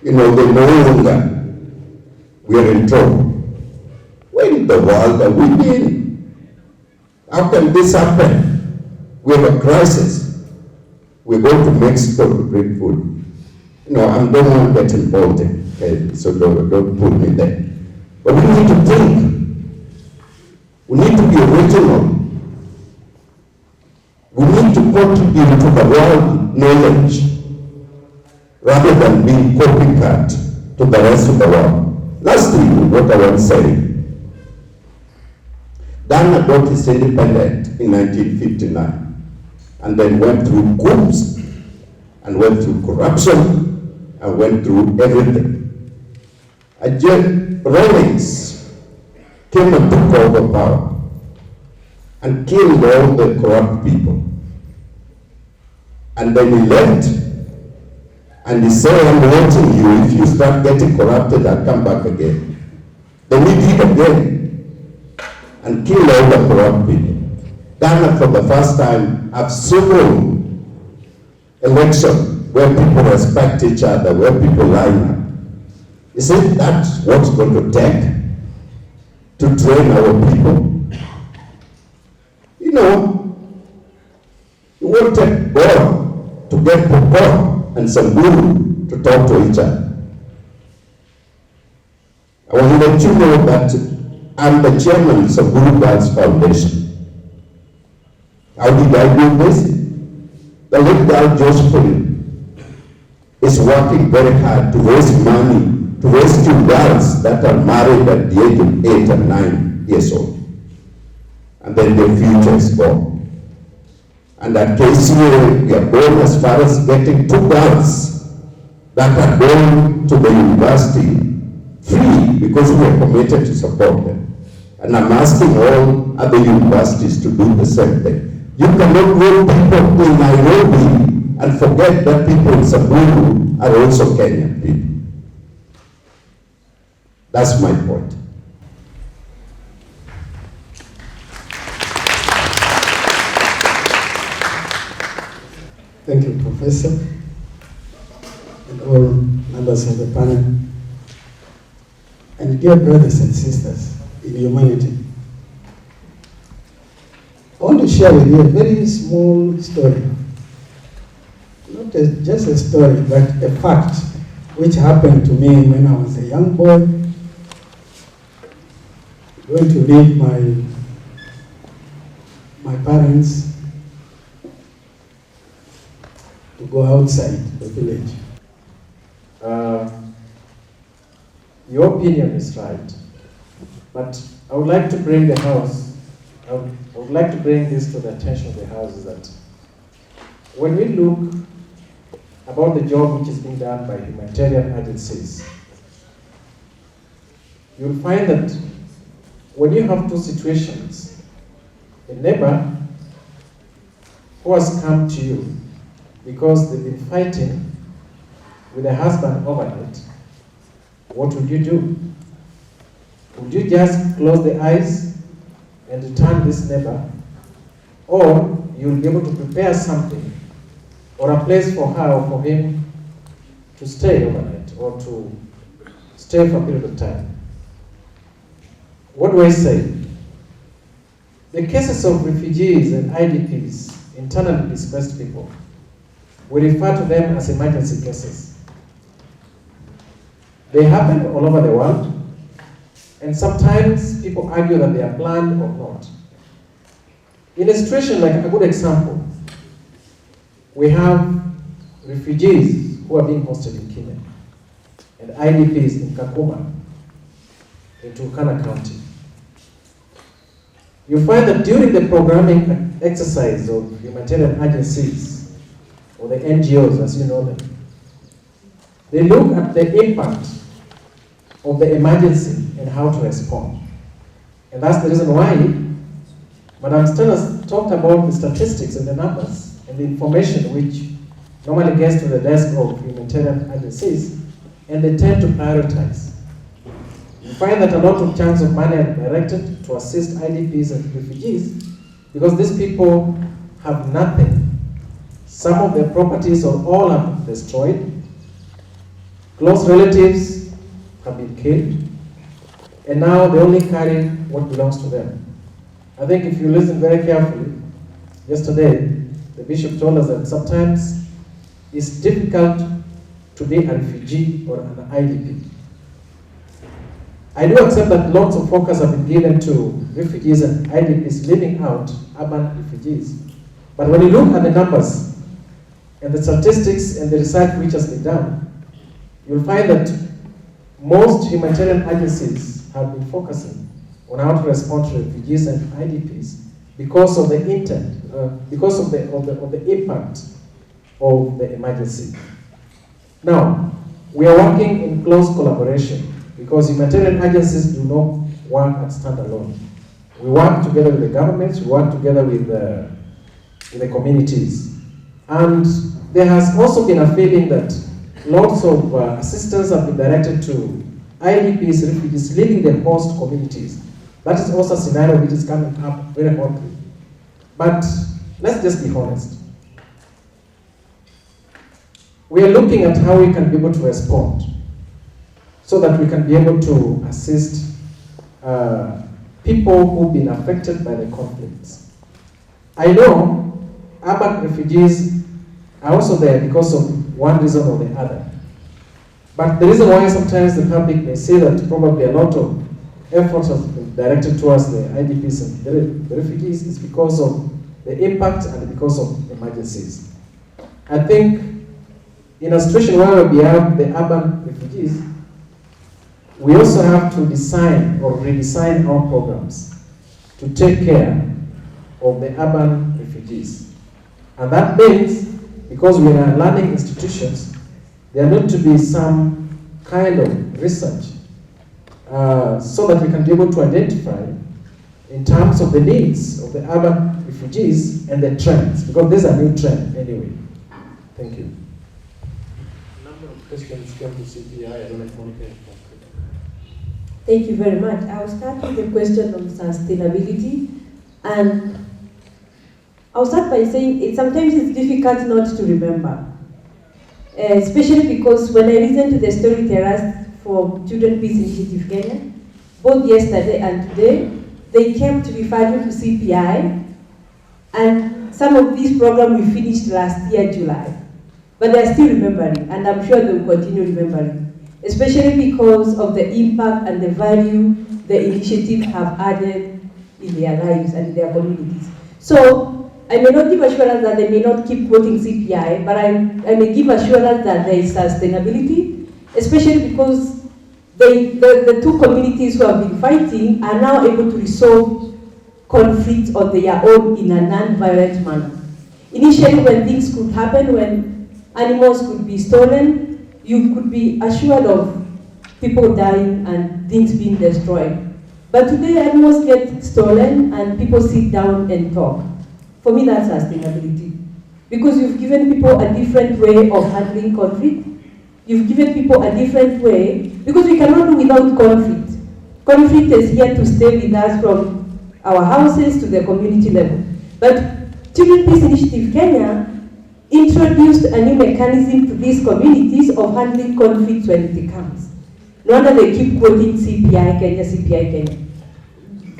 they no longer, we are in trouble. Where in the world are we in? How can this happen? We have a crisis. We're going to Mexico to bring food. No, I don't want to get involved in, okay? So don't put me there. But we need to think. We need to be original. We need to contribute to the world knowledge rather than being copycat to the rest of the world. Lastly, what I want to say, Ghana got its independence in 1959 and then went through coups and went through corruption and went through everything. And Jim Rawlings came and took over power and killed all the corrupt people. And then he left and he said, I'm watching you. If you start getting corrupted, I'll come back again. Then he did again and killed all the corrupt people. Ghana, for the first time, have civil election where people respect each other, where people line up. Isn't that what's going to take to train our people? You know, it won't take God to get Papa and Samburu to talk to each other. I want to let you know that I'm the chairman of Samburu Girls Foundation. How did I do this? The late girl Josephine is working very hard to raise money to rescue girls that are married at the age of 8 and 9 years old. And then their future is gone. And at KCA, we are going as far as getting 2 girls that are going to the university free because we are committed to support them. And I'm asking all other universities to do the same thing. You cannot grow people in Nairobi and forget that people in Samburu are also Kenyan people. That's my point. Thank you, Professor, and all members of the panel. And dear brothers and sisters in humanity, I want to share with you a very small story. Not just a story, but a fact which happened to me when I was a young boy, going to leave my parents to go outside the village. Your opinion is right, but I would like to bring the House, I would like to bring this to the attention of the House, is that when we look about the job which is being done by humanitarian agencies, you'll find that when you have 2 situations, a neighbor who has come to you because they've been fighting with a husband overnight, what would you do? Would you just close the eyes and return this neighbor? Or you'll be able to prepare something or a place for her or for him to stay overnight or to stay for a period of time? What do I say? The cases of refugees and IDPs, internally displaced people, we refer to them as emergency cases. They happen all over the world, and sometimes people argue that they are planned or not. In a situation like a good example, we have refugees who are being hosted in Kenya and IDPs in Kakuma, in Turkana County. You find that during the programming exercise of humanitarian agencies, or the NGOs as you know them, they look at the impact of the emergency and how to respond. And that's the reason why Madam Stella talked about the statistics and the numbers and the information which normally gets to the desk of humanitarian agencies, and they tend to prioritize. You find that a lot of chunks of money are directed to assist IDPs and refugees because these people have nothing. Some of their properties or all are destroyed. Close relatives have been killed, and now they only carry what belongs to them. I think if you listen very carefully, yesterday the bishop told us that sometimes it's difficult to be a refugee or an IDP. I do accept that lots of focus have been given to refugees and IDPs living out, urban refugees. But when you look at the numbers and the statistics and the research which has been done, you'll find that most humanitarian agencies have been focusing on how to respond to refugees and IDPs because of the intent, because of the impact of the emergency. Now, we are working in close collaboration because humanitarian agencies do not work at standalone. We work together with the governments, we work together with the communities. And there has also been a feeling that lots of assistance have been directed to IDPs, refugees leaving the host communities. That is also a scenario which is coming up very hotly. But let's just be honest. We are looking at how we can be able to respond so that we can be able to assist people who've been affected by the conflicts. I know urban refugees are also there because of one reason or the other. But the reason why sometimes the public may say that probably a lot of effort has been directed towards the IDPs and the refugees is because of the impact and because of emergencies. I think in a situation where we have the urban refugees, we also have to design or redesign our programs to take care of the urban refugees. And that means, because we are learning institutions, there need to be some kind of research so that we can be able to identify in terms of the needs of the urban refugees and the trends, because there's a new trend anyway. Thank you. A number of questions came to CPI. I don't know if Monica can. Thank you very much. I'll start with the question on sustainability. And I'll start by saying sometimes it's difficult not to remember. Especially because when I listen to the storytellers for Children Peace Initiative Kenya, both yesterday and today, they came to refer to CPI, and some of these programs we finished last year, July. But they're still remembering, and I'm sure they will continue remembering, especially because of the impact and the value the initiative have added in their lives and in their communities. So I may not give assurance that they may not keep quoting CPI, but I may give assurance that there is sustainability, especially because the two communities who have been fighting are now able to resolve conflicts on their own in a non-violent manner. Initially, when things could happen, when animals could be stolen, you could be assured of people dying and things being destroyed. But today, animals get stolen and people sit down and talk. For me, that's sustainability. Because you've given people a different way of handling conflict. You've given people a different way, because we cannot do without conflict. Conflict is here to stay with us from our houses to the community level. But Children Peace Initiative Kenya introduced a new mechanism to these communities of handling conflicts when it comes. No wonder they keep quoting CPI Kenya, CPI Kenya.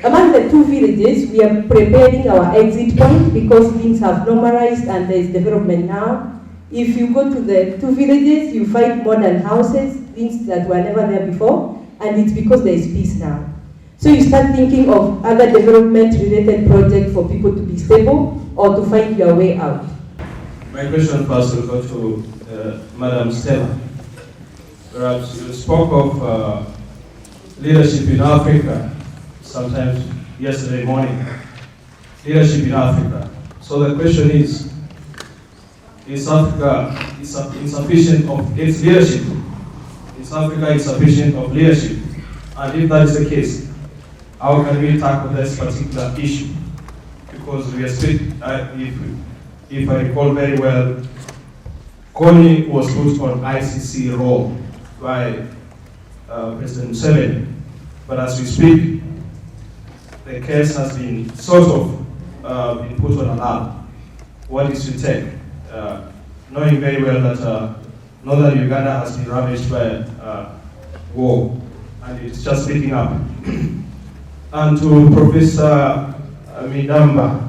Among the two villages, we are preparing our exit point because things have normalized and there is development now. If you go to the two villages, you find modern houses, things that were never there before, and it's because there is peace now. So you start thinking of other development-related projects for people to be stable or to find their way out. My question first will go to Madam Stella. Perhaps you spoke of leadership in Africa, sometimes yesterday morning. Leadership in Africa. So the question is Africa insufficient of its leadership? Is Africa insufficient of leadership? And if that is the case, how can we tackle this particular issue? Because we are still, if I recall very well, Kony was put on ICC roll by President Museveni. But as we speak, the case has been sort of been put on alert. What is your take? Knowing very well that northern Uganda has been ravaged by war, and it's just picking up. And to Professor Midamba,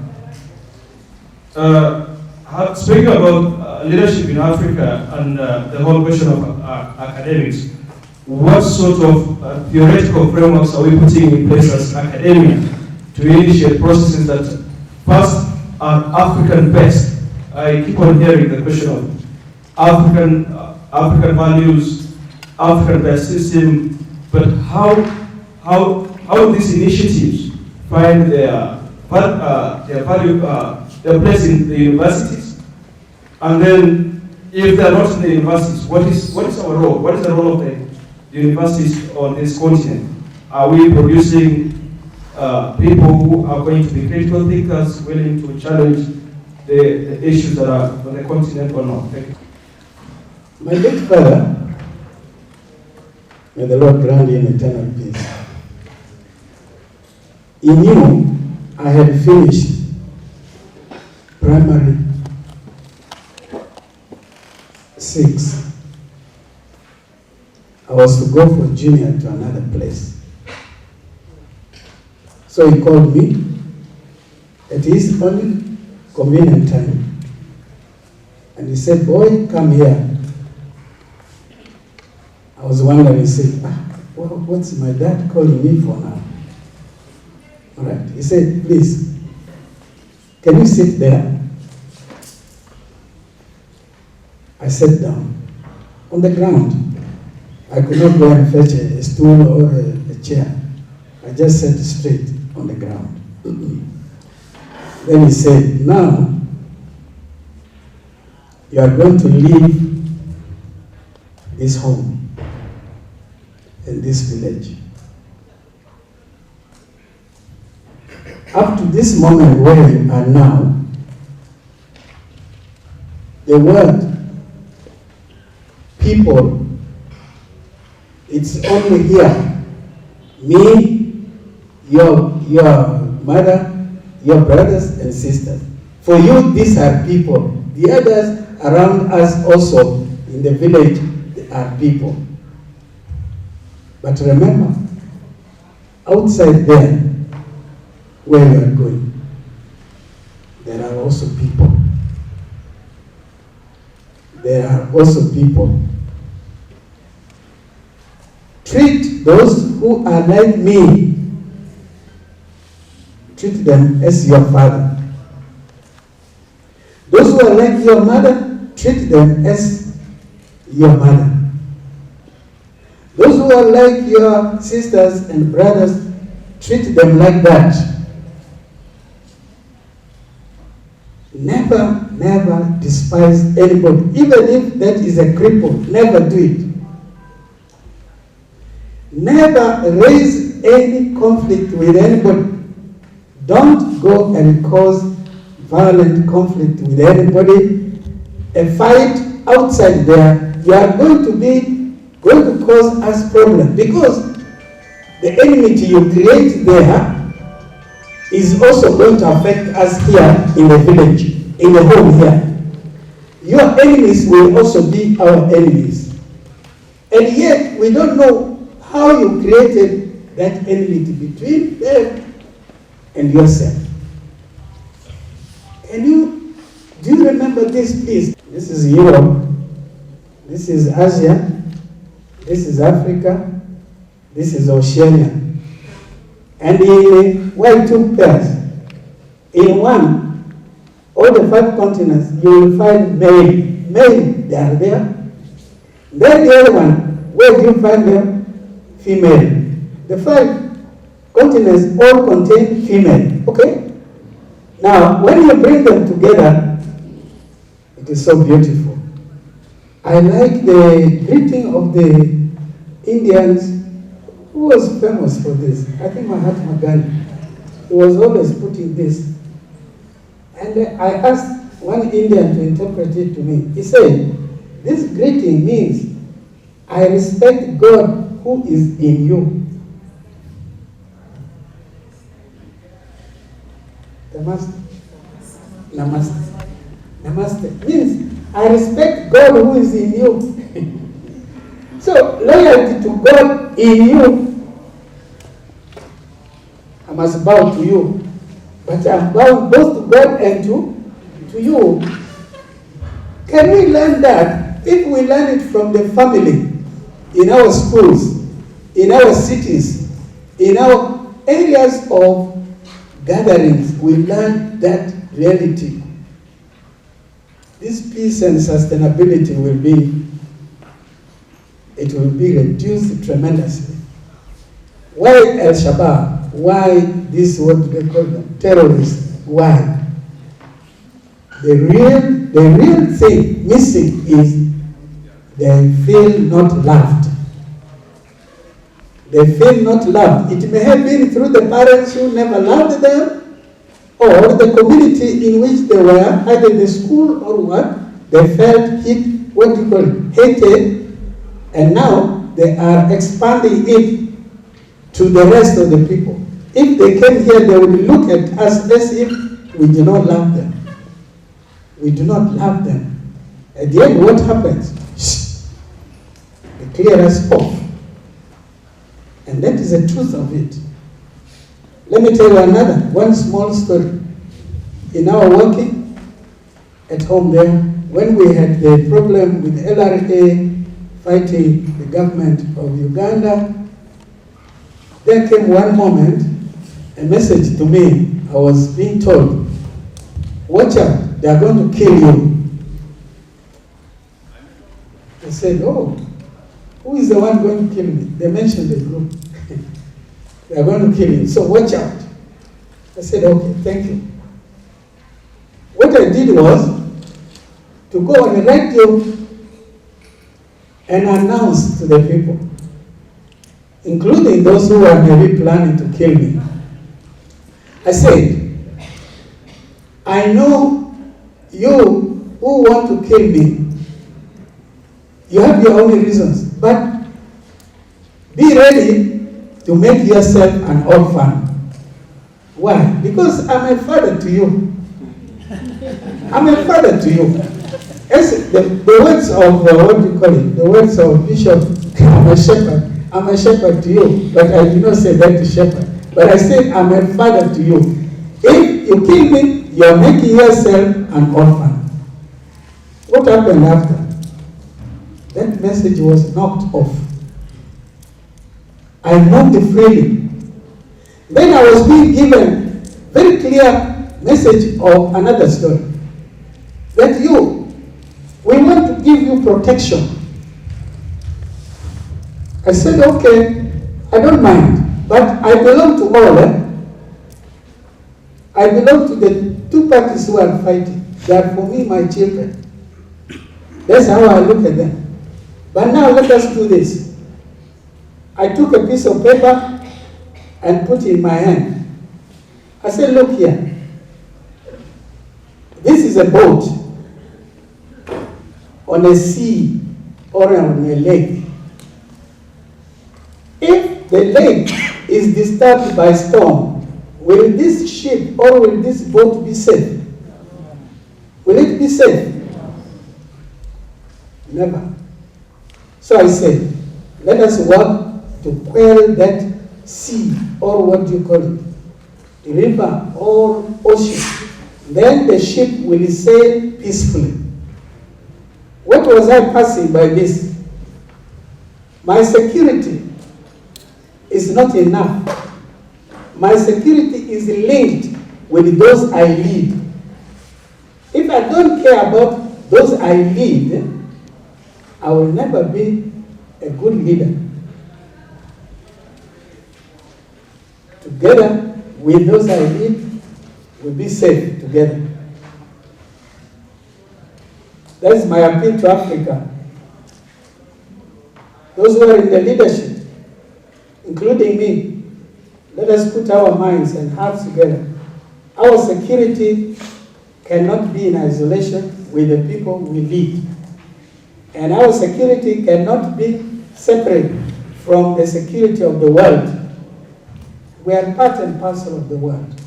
speaking about leadership in Africa and the whole question of academics, what sort of theoretical frameworks are we putting in place as academia to initiate processes that first are African-based? I keep on hearing the question of African values, African-based system, but how how these initiatives find their value, their place in the universities, and then if they are not in the universities, what is our role? What is the role of the universities on this continent? Are we producing people who are going to be critical thinkers, willing to challenge the issues that are on the continent or not? Thank you. My late father, may the Lord grant him eternal peace, he knew I had finished primary 6. I was to go for junior to another place. So he called me at his only convenient time, and he said, "Boy, come here." I was wondering, he said, what's my dad calling me for now? All right. He said, "Please, can you sit there?" I sat down on the ground. I could not go and fetch a stool or a chair. I just sat straight on the ground. Then he said, "Now, you are going to leave this home in this village. Up to this moment where you are now, the word people, it's only here. Me, your mother, your brothers and sisters. For you, these are people. The others around us also in the village are people. But remember, outside there, where you are going, there are also people. There are also people. Treat those who are like me, treat them as your father. Those who are like your mother, treat them as your mother. Those who are like your sisters and brothers, treat them like that. Never, never despise anybody, even if that is a cripple. Never do it. Never raise any conflict with anybody. Don't go and cause violent conflict with anybody. A fight outside there, you are going to cause us problem, because the enmity you create there is also going to affect us here in the village, in the home here. Your enemies will also be our enemies. And yet, we don't know how you created that enmity between them and yourself. Do you remember this, please? This is Europe, this is Asia, this is Africa, this is Oceania. And in why two pairs? In one, all the 5 continents, you will find male. Male, they are there. Then the other one, where do you find them? Female. The 5 continents all contain female. Okay? Now, when you bring them together, it is so beautiful. I like the greeting of the Indians. Who was famous for this? I think Mahatma Gandhi. He was always putting this. And I asked one Indian to interpret it to me. He said, this greeting means, I respect God who is in you. Namaste. Namaste. Namaste. Means, I respect God who is in you. So, loyalty to God in you, I must bow to you. But I'm bound both to God and to you. Can we learn that? If we learn it from the family, in our schools, in our cities, in our areas of gatherings, we learn that reality. This peace and sustainability will be reduced tremendously. Why Al-Shabaab? Why this, what do they call them? Terrorists. Why? The real thing missing is they feel not loved. They feel not loved. It may have been through the parents who never loved them, or the community in which they were, either the school or what, they felt hated, and now they are expanding it to the rest of the people. If they came here, they would look at us as if we do not love them. We do not love them. At the end, what happens? They clear us off. And that is the truth of it. Let me tell you one small story. In our working at home there, when we had the problem with LRA fighting the government of Uganda, there came one moment, a message to me. I was being told, watch out, they are going to kill you. I said, oh, who is the one going to kill me? They mentioned the group. They are going to kill you, so watch out. I said, okay, thank you. What I did was to go on the radio and announce to the people, including those who were maybe planning to kill me. I said, I know you who want to kill me, you have your own reasons, but be ready to make yourself an orphan. Why? Because I'm a father to you. I'm a father to you. As the words of, what do you call it? The words of Bishop, I'm a shepherd. I'm a shepherd to you, but I did not say that to shepherd. But I said, I'm a father to you. If you kill me, you're making yourself an orphan. What happened after? That message was knocked off. I moved freely. Then I was being given very clear message of another story. That we want to give you protection. I said, okay, I don't mind, but I belong to all. I belong to the two parties who are fighting. They are for me, my children. That's how I look at them. But now let us do this. I took a piece of paper and put it in my hand. I said, look here. This is a boat on a sea or on a lake. If the lake is disturbed by storm, will this ship or will this boat be safe? Will it be safe? Never. So I said, let us work to quell that sea, or what do you call it? River or ocean. Then the ship will sail peacefully. What was I passing by this? My security is not enough. My security is linked with those I lead. If I don't care about those I lead, I will never be a good leader. Together with those I lead, we'll be safe together. That's my appeal to Africa. Those who are in the leadership, including me, let us put our minds and hearts together. Our security cannot be in isolation with the people we lead. And our security cannot be separate from the security of the world. We are part and parcel of the world.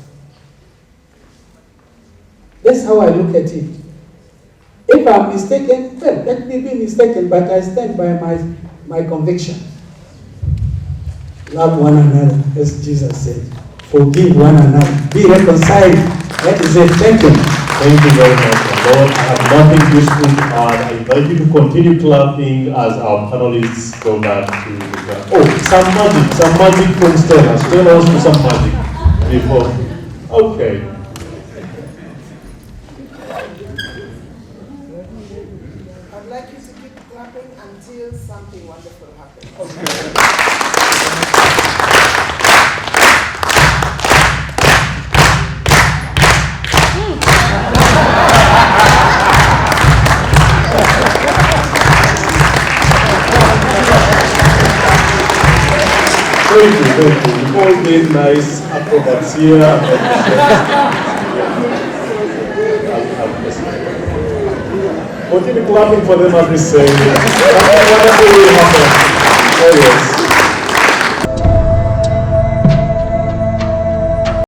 That's how I look at it. If I'm mistaken, well, let me be mistaken, but I stand by my conviction. Love one another, as Jesus said. Forgive one another. Be reconciled. That is it. Thank you. Thank you very much, Lord. I have nothing useful to add. I invite you to continue clapping as our panelists go back to the ground. Oh, some magic from Stella. Stella wants to do some magic before. Okay. I'd like you to keep clapping until something wonderful happens. Okay. Thank you. You've all been nice acrobats here. Continue clapping for them as we say. Something wonderful will happen. Oh yes.